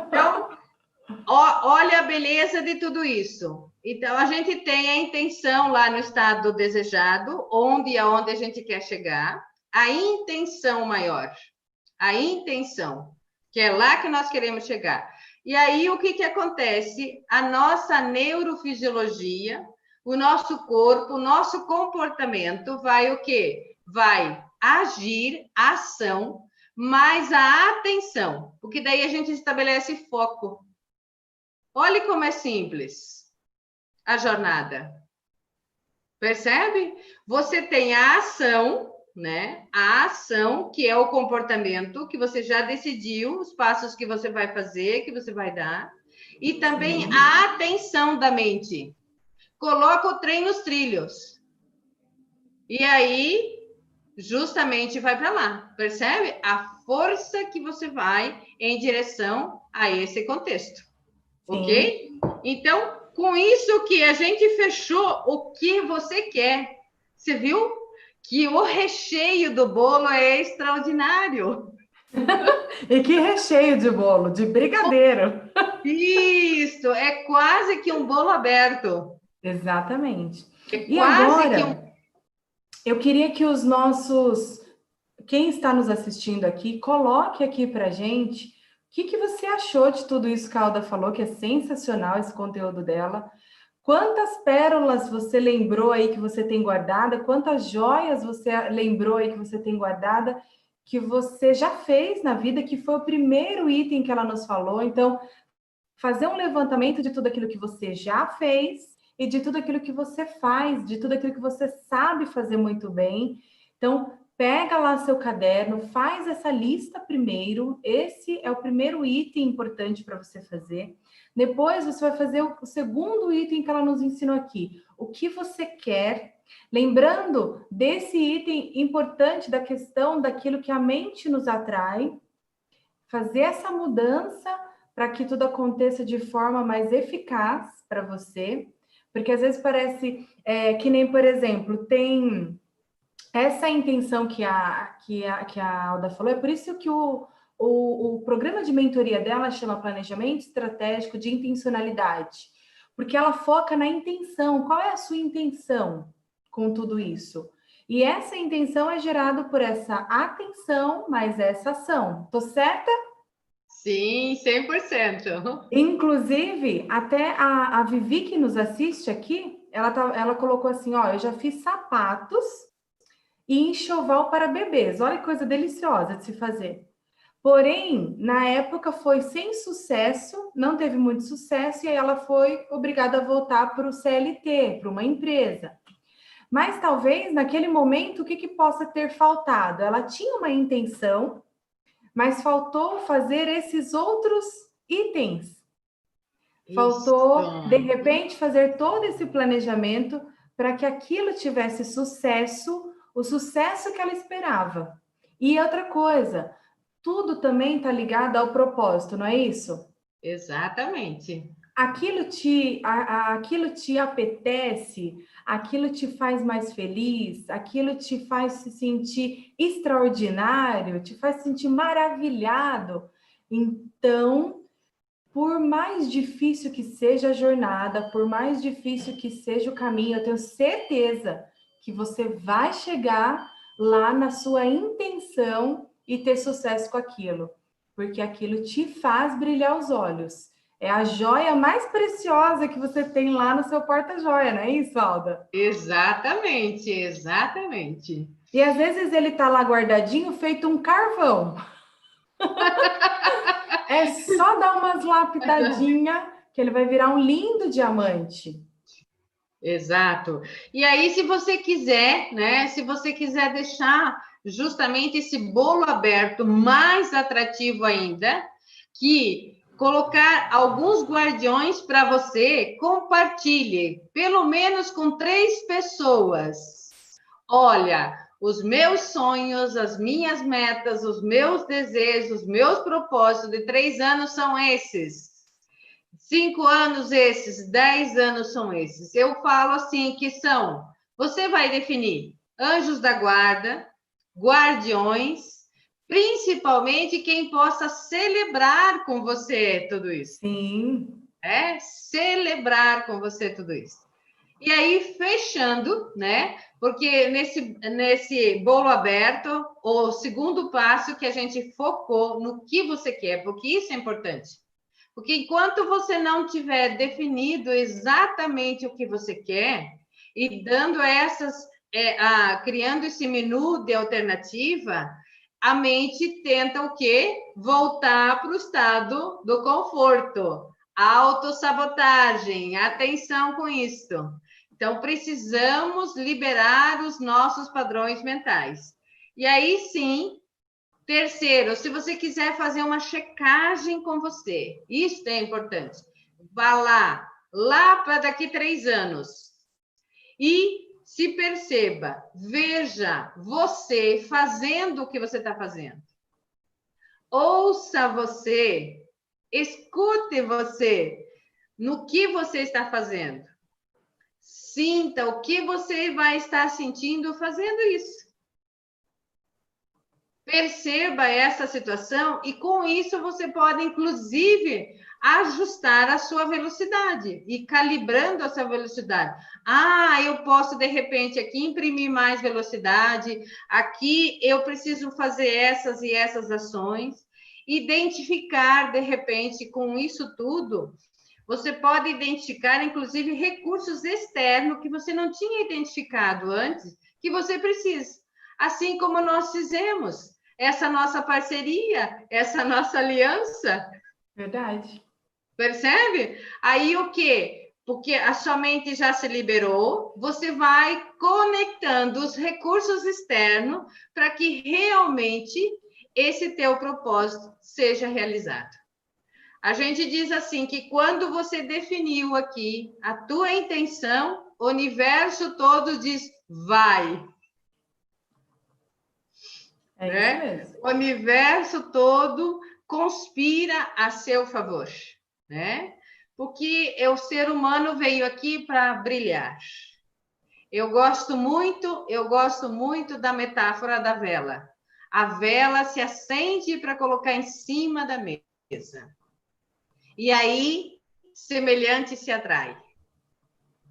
Então, olha a beleza de tudo isso. Então, a gente tem a intenção lá no estado desejado, onde e aonde a gente quer chegar, a intenção maior, a intenção, que é lá que nós queremos chegar. E aí, o que acontece? A nossa neurofisiologia, o nosso corpo, o nosso comportamento vai o quê? Vai agir, ação, mais a atenção, porque daí a gente estabelece foco. Olhe como é simples a jornada. Percebe? Você tem a ação, né? A ação, que é o comportamento que você já decidiu, os passos que você vai fazer, que você vai dar, e também a atenção da mente. Coloca o trem nos trilhos. E aí, justamente vai para lá. Percebe? A força que você vai em direção a esse contexto. Sim. Ok? Então, com isso que a gente fechou o que você quer. Você viu que o recheio do bolo é extraordinário. E que recheio de bolo, de brigadeiro. Isso, é quase que um bolo aberto. Exatamente. É E quase que um. agora, eu queria que os nossos, quem está nos assistindo aqui, coloque aqui para gente o que você achou de tudo isso que a Alda falou, que é sensacional esse conteúdo dela. Quantas pérolas você lembrou aí que você tem guardada? Quantas joias você lembrou aí que você tem guardada? Que você já fez na vida, que foi o primeiro item que ela nos falou. Então, fazer um levantamento de tudo aquilo que você já fez e de tudo aquilo que você faz, de tudo aquilo que você sabe fazer muito bem. Então, pega lá seu caderno, faz essa lista primeiro. Esse é o primeiro item importante para você fazer. Depois você vai fazer o segundo item que ela nos ensinou aqui. O que você quer? Lembrando desse item importante da questão daquilo que a mente nos atrai, fazer essa mudança para que tudo aconteça de forma mais eficaz para você, porque às vezes parece que nem, por exemplo, tem essa intenção que a Alda falou, é por isso que o programa de mentoria dela chama Planejamento Estratégico de Intencionalidade, porque ela foca na intenção. Qual é a sua intenção com tudo isso? E essa intenção é gerada por essa atenção mais essa ação. Tô certa? Sim, 100%. Inclusive, até a Vivi que nos assiste aqui, ela colocou assim, ó, eu já fiz sapatos e enxoval para bebês. Olha que coisa deliciosa de se fazer. Porém, na época foi sem sucesso, não teve muito sucesso, e aí ela foi obrigada a voltar para o CLT, para uma empresa. Mas talvez naquele momento, o que possa ter faltado? Ela tinha uma intenção, mas faltou fazer esses outros itens. Isso. Faltou, de repente, fazer todo esse planejamento para que aquilo tivesse sucesso, o sucesso que ela esperava. E outra coisa, tudo também está ligado ao propósito, não é isso? Exatamente. Aquilo te apetece, aquilo te faz mais feliz, aquilo te faz se sentir extraordinário, te faz se sentir maravilhado. Então, por mais difícil que seja a jornada, por mais difícil que seja o caminho, eu tenho certeza que você vai chegar lá na sua intenção e ter sucesso com aquilo, porque aquilo te faz brilhar os olhos. É a joia mais preciosa que você tem lá no seu porta-joia, não é isso, Alda? Exatamente, exatamente. E às vezes ele tá lá guardadinho, feito um carvão. É só dar umas lapidadinhas que ele vai virar um lindo diamante. Exato. E aí, se você quiser, né? Se você quiser deixar justamente esse bolo aberto mais atrativo ainda, que colocar alguns guardiões para você, compartilhe, pelo menos com 3 pessoas. Olha, os meus sonhos, as minhas metas, os meus desejos, os meus propósitos de 3 anos são esses. 5 anos esses, 10 anos são esses. Eu falo assim que são, você vai definir anjos da guarda, guardiões, principalmente quem possa celebrar com você tudo isso. Sim. Celebrar com você tudo isso. E aí, fechando, né? Porque nesse bolo aberto, o segundo passo que a gente focou no que você quer, porque isso é importante. Porque enquanto você não tiver definido exatamente o que você quer e dando criando esse menu de alternativa, a mente tenta o quê? Voltar para o estado do conforto, autossabotagem, atenção com isso. Então, precisamos liberar os nossos padrões mentais. E aí sim, terceiro, se você quiser fazer uma checagem com você, isso é importante. Vá lá para daqui 3 anos. E se perceba, veja você fazendo o que você está fazendo. Ouça você, escute você no que você está fazendo. Sinta o que você vai estar sentindo fazendo isso. Perceba essa situação e com isso você pode, inclusive, ajustar a sua velocidade e calibrando a sua velocidade. Ah, eu posso, de repente, aqui imprimir mais velocidade, aqui eu preciso fazer essas e essas ações. Identificar, de repente, com isso tudo, você pode identificar, inclusive, recursos externos que você não tinha identificado antes, que você precisa. Assim como nós fizemos essa nossa parceria, essa nossa aliança. Verdade. Percebe? Aí o quê? Porque a sua mente já se liberou, você vai conectando os recursos externos para que realmente esse teu propósito seja realizado. A gente diz assim que quando você definiu aqui a tua intenção, o universo todo diz vai. É né? isso mesmo. O universo todo conspira a seu favor, né? Porque o ser humano veio aqui para brilhar. Eu gosto muito da metáfora da vela. A vela se acende para colocar em cima da mesa. E aí, semelhante se atrai.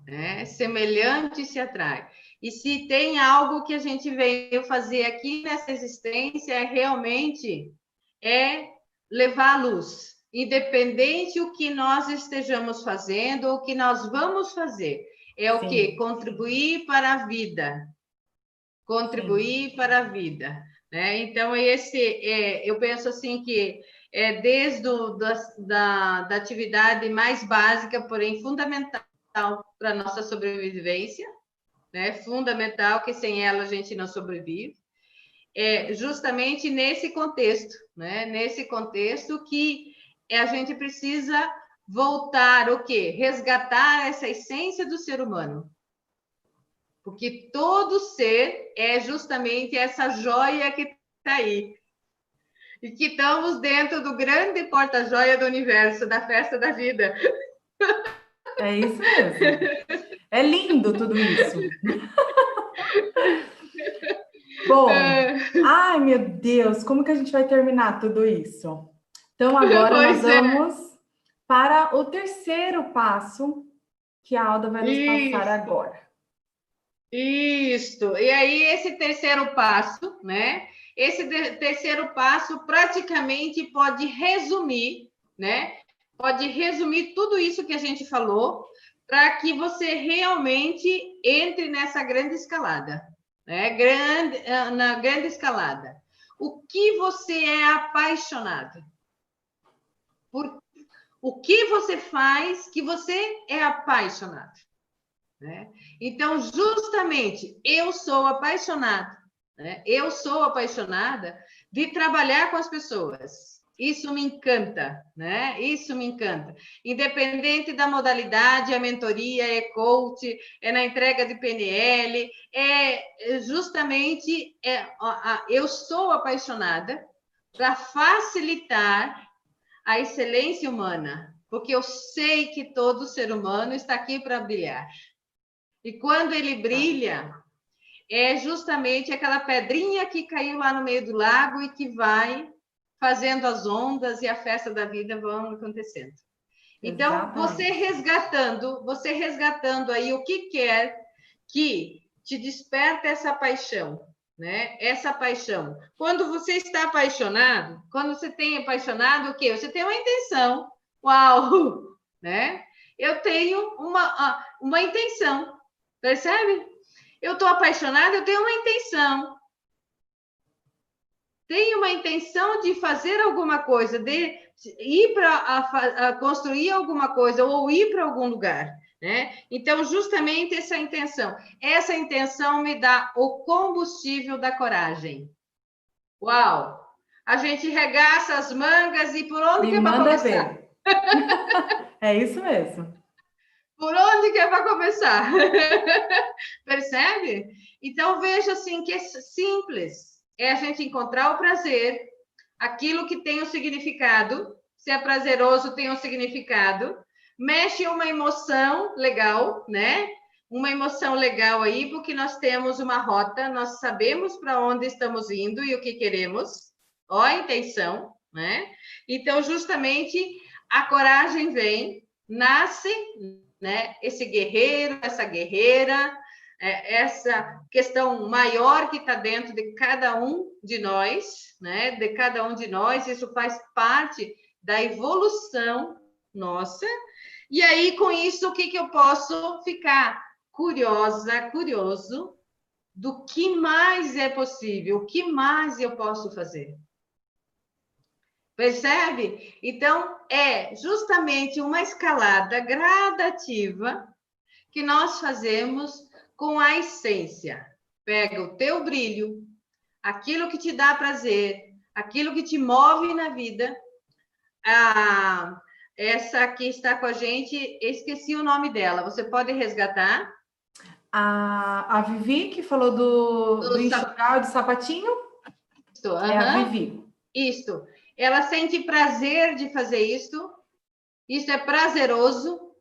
Né? Semelhante se atrai. E se tem algo que a gente veio fazer aqui nessa existência, realmente levar a luz. Independente o que nós estejamos fazendo ou o que nós vamos fazer. É o quê? Contribuir para a vida. Contribuir para a vida. Né? Então, eu penso assim que desde da atividade mais básica, porém fundamental para a nossa sobrevivência, né? Fundamental, que sem ela a gente não sobrevive, justamente nesse contexto, né? Nesse contexto que a gente precisa voltar o quê? Resgatar essa essência do ser humano. Porque todo ser é justamente essa joia que está aí. E que estamos dentro do grande porta-joia do universo, da festa da vida. É isso mesmo. É lindo tudo isso. Bom, ai meu Deus, como que a gente vai terminar tudo isso? Então agora nós vamos para o terceiro passo que a Alda vai nos passar agora. Isso. E aí esse terceiro passo, né? Esse terceiro passo praticamente pode resumir, né? Pode resumir tudo isso que a gente falou para que você realmente entre nessa grande escalada, né? Na grande escalada. O que você é apaixonado? O que você faz que você é apaixonado? Né? Então, justamente, eu sou apaixonada, né? Eu sou apaixonada de trabalhar com as pessoas. Isso me encanta, né? Isso me encanta. Independente da modalidade, a mentoria, coach, na entrega de PNL, justamente eu sou apaixonada para facilitar a excelência humana, porque eu sei que todo ser humano está aqui para brilhar. E quando ele brilha, é justamente aquela pedrinha que caiu lá no meio do lago e que vai fazendo as ondas e a festa da vida vão acontecendo. Então, você resgatando aí o que quer que te desperta essa paixão, né? Essa paixão. Quando você está apaixonado, quando você tem apaixonado, o quê? Você tem uma intenção. Uau! Né? Eu tenho uma intenção. Percebe? Eu estou apaixonada, eu tenho uma intenção. Tenho uma intenção de fazer alguma coisa, de ir para construir alguma coisa ou ir para algum lugar. Né? Então, justamente essa intenção me dá o combustível da coragem. Uau! A gente regaça as mangas e por onde Me que é para manda começar? ver. É isso mesmo. Por onde que é para começar? Percebe? Então, veja assim que é simples. É a gente encontrar o prazer, aquilo que tem um significado. Se é prazeroso, tem um significado. Mexe uma emoção legal, né? Uma emoção legal aí, porque nós temos uma rota, nós sabemos para onde estamos indo e o que queremos. Ó, a intenção, né? Então, justamente, a coragem vem, nasce, né? Esse guerreiro, essa guerreira, essa questão maior que está dentro de cada um de nós, né? De cada um de nós, isso faz parte da evolução nossa. E aí, com isso, o que, que eu posso ficar curioso do que mais é possível, o que mais eu posso fazer. Percebe? Então, é justamente uma escalada gradativa que nós fazemos com a essência. Pega o teu brilho, aquilo que te dá prazer, aquilo que te move na vida. Essa que está com a gente, esqueci o nome dela. Você pode resgatar? A Vivi, que falou do enxoval de sapatinho, é a Vivi. Isto. Ela sente prazer de fazer isto. Isso é prazeroso.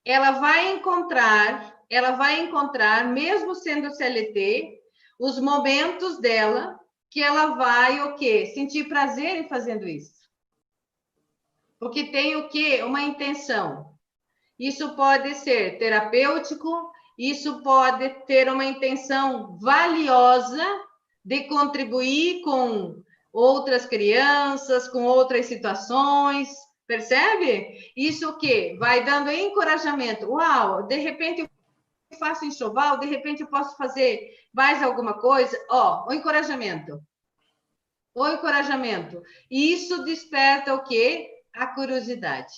Ela vai encontrar, mesmo sendo CLT, os momentos dela que ela vai o quê? Sentir prazer em fazendo isso. Porque tem o quê? Uma intenção. Isso pode ser terapêutico, isso pode ter uma intenção valiosa de contribuir com outras crianças, com outras situações, percebe? Isso o quê? Vai dando encorajamento. Uau, de repente eu faço enxoval, de repente eu posso fazer mais alguma coisa. Ó, o encorajamento. O encorajamento. E isso desperta o quê? A curiosidade.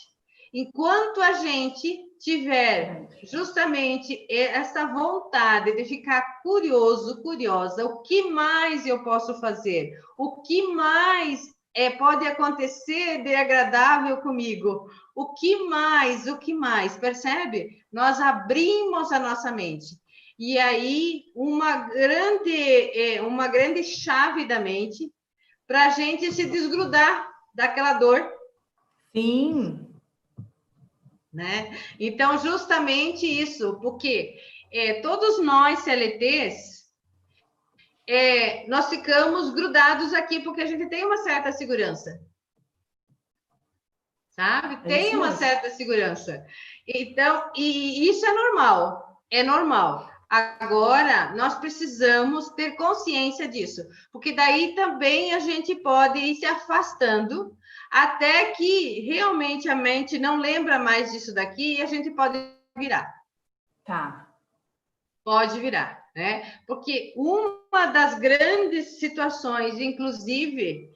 Enquanto a gente tiver justamente essa vontade de ficar curiosa, o que mais eu posso fazer? O que mais pode acontecer de agradável comigo? O que mais? Percebe? Nós abrimos a nossa mente. E aí, uma grande chave da mente para a gente se desgrudar daquela dor. Sim. Né? Então, justamente isso, porque todos nós, CLTs, nós ficamos grudados aqui porque a gente tem uma certa segurança. Sabe? Tem uma certa segurança. Então, e isso é normal. Agora, nós precisamos ter consciência disso, porque daí também a gente pode ir se afastando até que realmente a mente não lembra mais disso daqui e a gente pode virar. Tá. Pode virar, né? Porque uma das grandes situações, inclusive,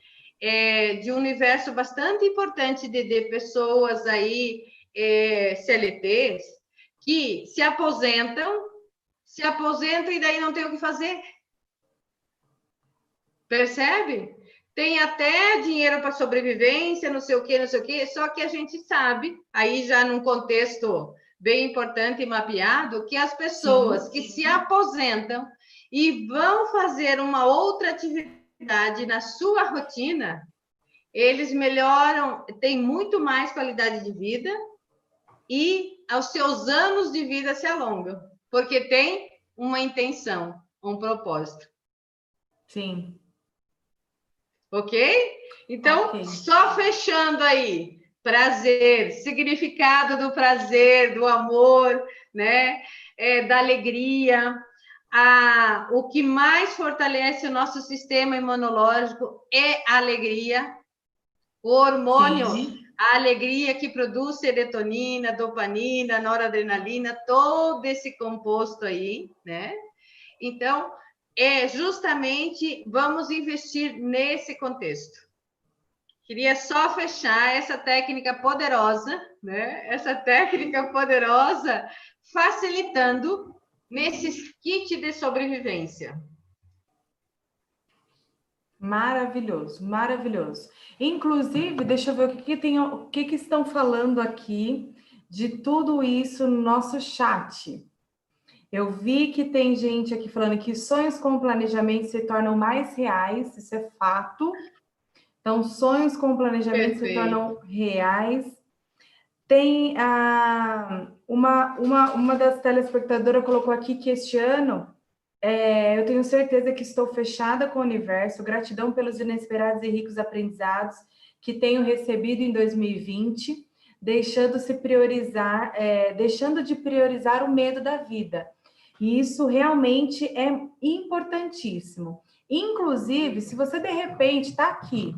de um universo bastante importante de pessoas aí, CLTs, que se aposentam e daí não tem o que fazer. Percebe? Tem até dinheiro para sobrevivência, não sei o quê, só que a gente sabe, aí já num contexto bem importante e mapeado, que as pessoas que se aposentam e vão fazer uma outra atividade na sua rotina, eles melhoram, têm muito mais qualidade de vida e os seus anos de vida se alongam, porque tem uma intenção, um propósito. Sim. Ok? Então, só fechando aí, prazer, significado do prazer, do amor, né? Da alegria. O que mais fortalece o nosso sistema imunológico é a alegria, o hormônio, a alegria que produz serotonina, dopamina, noradrenalina, todo esse composto aí, né? Então, justamente vamos investir nesse contexto. Queria só fechar essa técnica poderosa, né? Essa técnica poderosa facilitando nesses kits de sobrevivência. Maravilhoso, maravilhoso. Inclusive, deixa eu ver o que estão falando aqui de tudo isso no nosso chat. Eu vi que tem gente aqui falando que sonhos com planejamento se tornam mais reais, isso é fato. Então, sonhos com planejamento se Perfeito. tornam reais. Tem uma das telespectadoras colocou aqui que este ano eu tenho certeza que estou fechada com o universo, gratidão pelos inesperados e ricos aprendizados que tenho recebido em 2020, deixando de priorizar o medo da vida. E isso realmente é importantíssimo. Inclusive, se você de repente está aqui,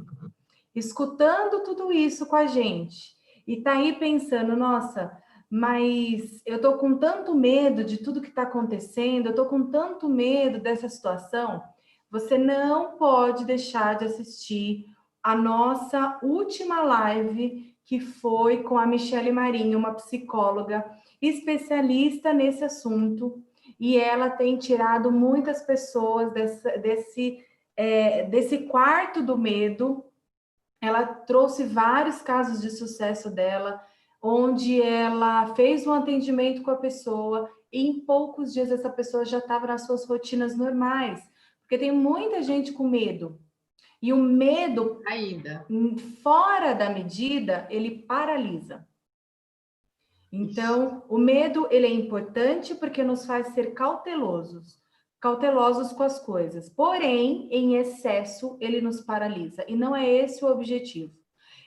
escutando tudo isso com a gente, e está aí pensando, nossa, mas eu estou com tanto medo de tudo que está acontecendo, eu estou com tanto medo dessa situação, você não pode deixar de assistir a nossa última live, que foi com a Michele Marinho, uma psicóloga especialista nesse assunto, e ela tem tirado muitas pessoas desse quarto do medo. Ela trouxe vários casos de sucesso dela, onde ela fez um atendimento com a pessoa e em poucos dias essa pessoa já estava nas suas rotinas normais. Porque tem muita gente com medo. E o medo, Ainda. fora da medida, ele paralisa. Então, o medo, ele é importante porque nos faz ser cautelosos com as coisas. Porém, em excesso, ele nos paralisa. E não é esse o objetivo.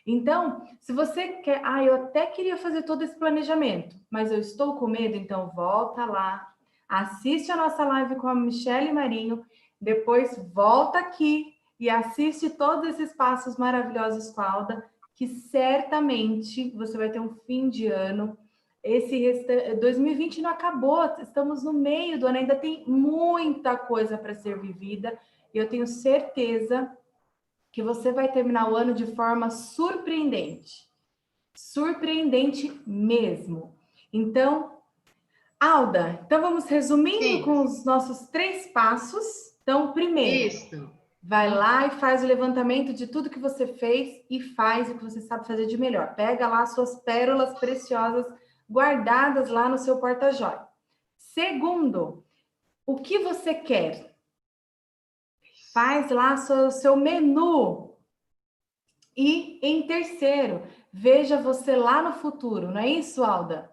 Então, se você quer, eu até queria fazer todo esse planejamento, mas eu estou com medo, então volta lá, assiste a nossa live com a Michele Marinho, depois volta aqui e assiste todos esses passos maravilhosos com a Alda, que certamente você vai ter um fim de ano. 2020 não acabou, estamos no meio do ano, ainda tem muita coisa para ser vivida, e eu tenho certeza que você vai terminar o ano de forma surpreendente. Surpreendente mesmo. Então, Alda, então vamos resumindo Sim, com os nossos 3 passos. Então, primeiro, isso. vai lá e faz o levantamento de tudo que você fez e faz o que você sabe fazer de melhor. Pega lá suas pérolas preciosas guardadas lá no seu porta-joia. Segundo, o que você quer? Faz lá seu menu. E em terceiro, veja você lá no futuro, não é isso, Alda?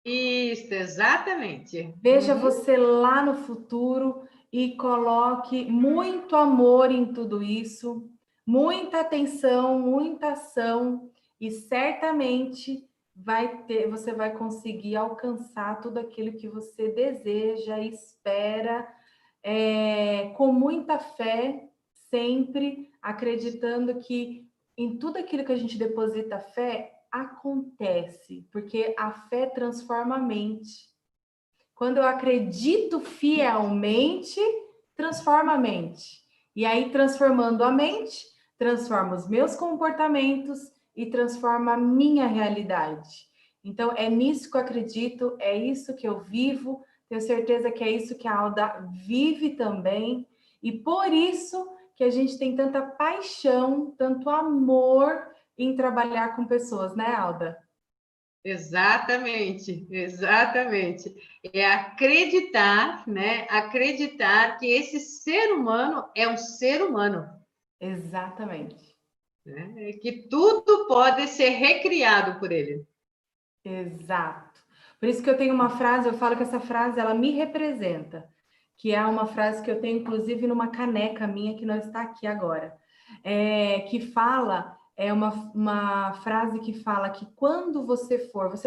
Isso, exatamente. Veja Uhum. você lá no futuro e coloque muito amor em tudo isso, muita atenção, muita ação, e certamente você vai conseguir alcançar tudo aquilo que você deseja, espera, com muita fé, sempre acreditando que em tudo aquilo que a gente deposita fé, acontece, porque a fé transforma a mente. Quando eu acredito fielmente, transforma a mente. E aí, transformando a mente, transforma os meus comportamentos e transforma a minha realidade. Então, é nisso que eu acredito, é isso que eu vivo, tenho certeza que é isso que a Alda vive também. E por isso que a gente tem tanta paixão, tanto amor em trabalhar com pessoas, né, Alda? Exatamente, exatamente. É acreditar, né? Acreditar que esse ser humano é um ser humano, Exatamente. né? Que tudo pode ser recriado por ele. Exato. Por isso que eu tenho uma frase, eu falo que essa frase ela me representa, que é uma frase que eu tenho inclusive numa caneca minha que não está aqui agora, que fala, uma frase que fala que quando você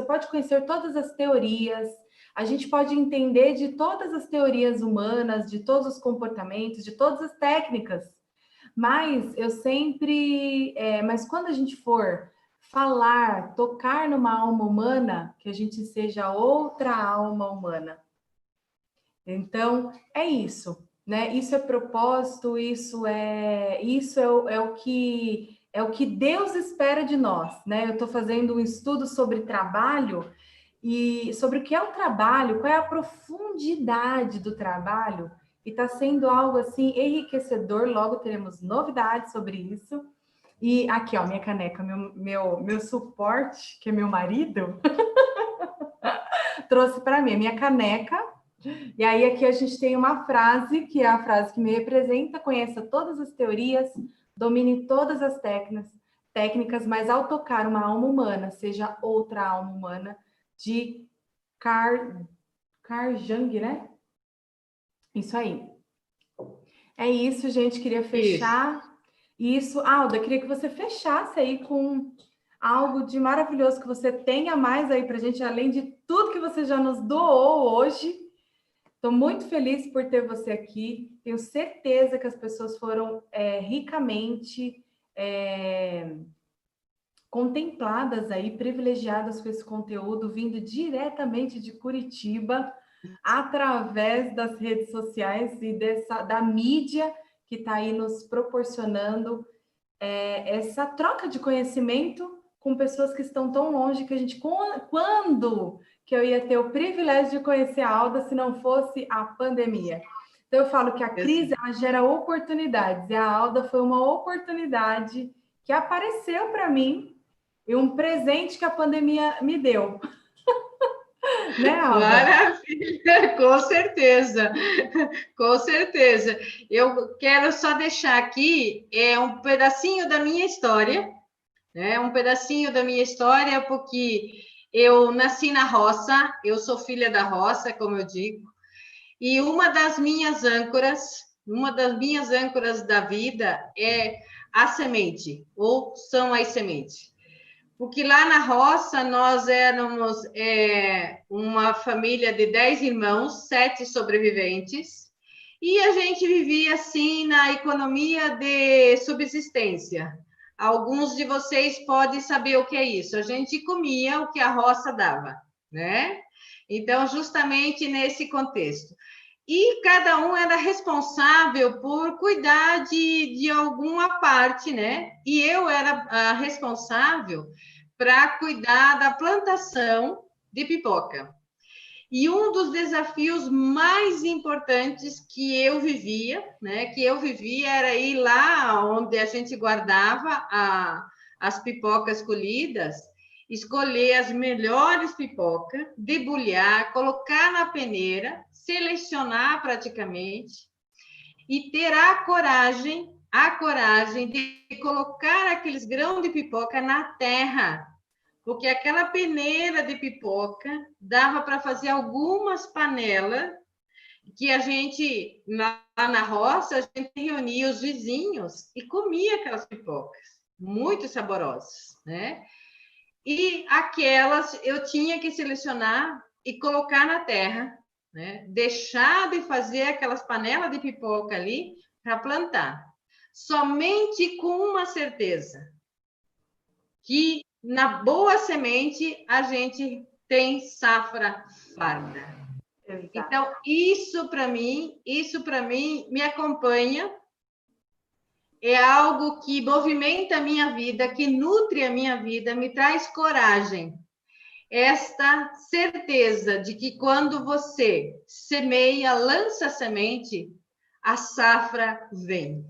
pode conhecer todas as teorias, a gente pode entender de todas as teorias humanas, de todos os comportamentos, de todas as técnicas, mas quando a gente for falar, tocar numa alma humana, que a gente seja outra alma humana. Então, é isso, né? Isso é propósito, é o que Deus espera de nós, né? Eu estou fazendo um estudo sobre trabalho e sobre o que é o trabalho, qual é a profundidade do trabalho, e está sendo algo assim enriquecedor. Logo teremos novidades sobre isso. E aqui, ó, minha caneca, meu suporte, que é meu marido, trouxe para mim a minha caneca. E aí aqui a gente tem uma frase, que é a frase que me representa: conheça todas as teorias, domine todas as técnicas, mas ao tocar uma alma humana, seja outra alma humana, de Carl Jung, né? Isso aí. É isso, gente. Queria Isso. fechar isso. Alda, queria que você fechasse aí com algo de maravilhoso que você tenha mais aí para gente, além de tudo que você já nos doou hoje. Estou muito feliz por ter você aqui. Tenho certeza que as pessoas foram ricamente contempladas aí, privilegiadas com esse conteúdo vindo diretamente de Curitiba, através das redes sociais e da mídia que está aí nos proporcionando essa troca de conhecimento com pessoas que estão tão longe que a gente... Quando que eu ia ter o privilégio de conhecer a Alda se não fosse a pandemia? Então, eu falo que a crise ela gera oportunidades, e a Alda foi uma oportunidade que apareceu para mim e um presente que a pandemia me deu. Né, Alda? Maravilha, com certeza, com certeza. Eu quero só deixar aqui um pedacinho da minha história, né? Um pedacinho da minha história, porque eu nasci na roça, eu sou filha da roça, como eu digo, e uma das minhas âncoras da vida é a semente, ou são as sementes. Porque lá na roça nós éramos uma família de 10 irmãos, 7 sobreviventes, e a gente vivia assim na economia de subsistência. Alguns de vocês podem saber o que é isso. A gente comia o que a roça dava, né? Então, justamente nesse contexto. E cada um era responsável por cuidar de alguma parte, né? E eu era a responsável para cuidar da plantação de pipoca. E um dos desafios mais importantes que eu vivia, né? Que eu vivia era ir lá onde a gente guardava as pipocas colhidas, escolher as melhores pipocas, debulhar, colocar na peneira, selecionar praticamente e ter a coragem de colocar aqueles grãos de pipoca na terra, porque aquela peneira de pipoca dava para fazer algumas panelas que a gente, lá na roça, a gente reunia os vizinhos e comia aquelas pipocas, muito saborosas, né? E aquelas eu tinha que selecionar e colocar na terra, né? Deixar de fazer aquelas panelas de pipoca ali para plantar. Somente com uma certeza, que na boa semente a gente tem safra farta. Exato. Então, isso para mim me acompanha, é algo que movimenta a minha vida, que nutre a minha vida, me traz coragem. Esta certeza de que quando você semeia, lança a semente, a safra vem.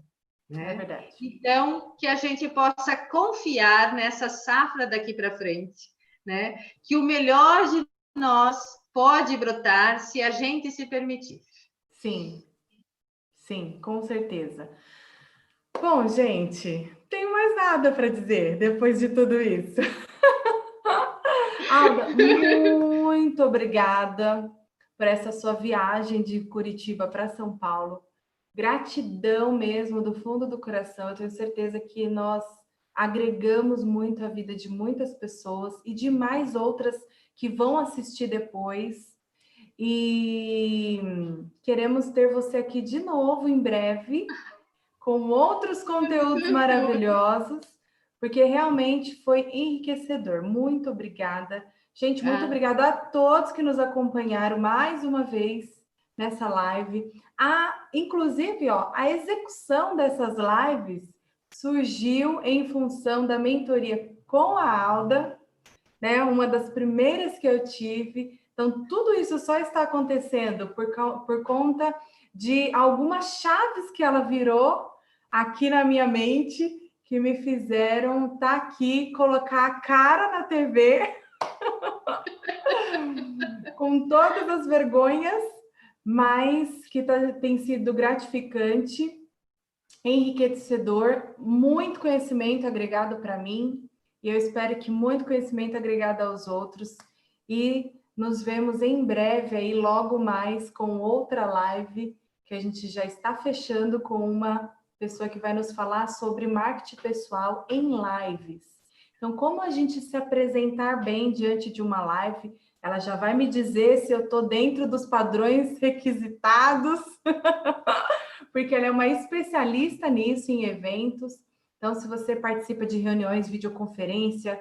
Né? É verdade. Então, que a gente possa confiar nessa safra daqui para frente, né? Que o melhor de nós pode brotar se a gente se permitir. Sim, sim, com certeza. Bom, gente, não tenho mais nada para dizer depois de tudo isso. Alda, muito obrigada por essa sua viagem de Curitiba para São Paulo. Gratidão mesmo do fundo do coração. Eu tenho certeza que nós agregamos muito a vida de muitas pessoas e de mais outras que vão assistir depois. E queremos ter você aqui de novo em breve, com outros conteúdos maravilhosos, porque realmente foi enriquecedor. Muito obrigada. Gente, muito obrigada a todos que nos acompanharam mais uma vez nessa live. Inclusive, ó, a execução dessas lives surgiu em função da mentoria com a Alda, né? Uma das primeiras que eu tive. Então, tudo isso só está acontecendo por conta de algumas chaves que ela virou aqui na minha mente, que me fizeram estar aqui, colocar a cara na TV, com todas as vergonhas, mas que tem sido gratificante, enriquecedor, muito conhecimento agregado para mim, e eu espero que muito conhecimento agregado aos outros, e nos vemos em breve aí, logo mais, com outra live, que a gente já está fechando com uma pessoa que vai nos falar sobre marketing pessoal em lives. Então, como a gente se apresentar bem diante de uma live, ela já vai me dizer se eu estou dentro dos padrões requisitados, porque ela é uma especialista nisso, em eventos. Então, se você participa de reuniões, videoconferência,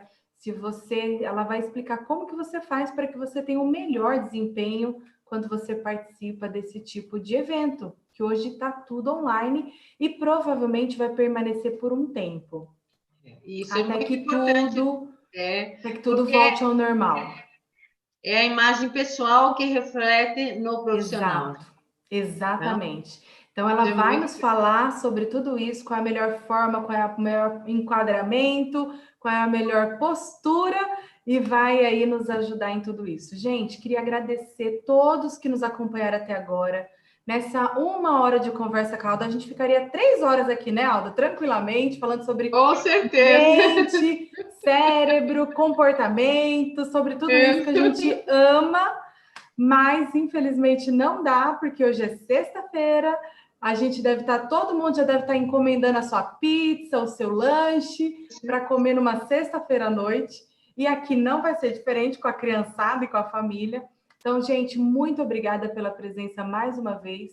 ela vai explicar como que você faz para que você tenha o melhor desempenho quando você participa desse tipo de evento, que hoje está tudo online e provavelmente vai permanecer por um tempo. Isso até é muito importante. Até que tudo volte ao normal. É a imagem pessoal que reflete no profissional. Exato, exatamente. Então, ela vai nos falar sobre tudo isso, qual é a melhor forma, qual é o melhor enquadramento, qual é a melhor postura, e vai aí nos ajudar em tudo isso. Gente, queria agradecer todos que nos acompanharam até agora. Nessa 1 hora de conversa com a Alda, a gente ficaria 3 horas aqui, né, Alda? Tranquilamente, falando sobre com certeza. mente, cérebro, comportamento, sobre tudo isso que a gente ama, mas infelizmente não dá, porque hoje é sexta-feira, a gente deve estar, todo mundo já deve estar encomendando a sua pizza, o seu lanche, para comer numa sexta-feira à noite, e aqui não vai ser diferente com a criançada e com a família. Então, gente, muito obrigada pela presença mais uma vez.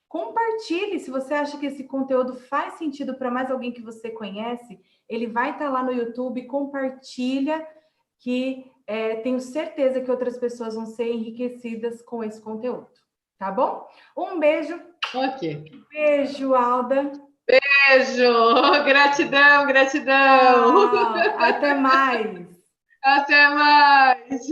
Compartilhe, se você acha que esse conteúdo faz sentido para mais alguém que você conhece, ele vai estar lá no YouTube, compartilha, que tenho certeza que outras pessoas vão ser enriquecidas com esse conteúdo, tá bom? Um beijo. Ok. Beijo, Alda. Beijo. Gratidão, gratidão. Até mais. Até mais.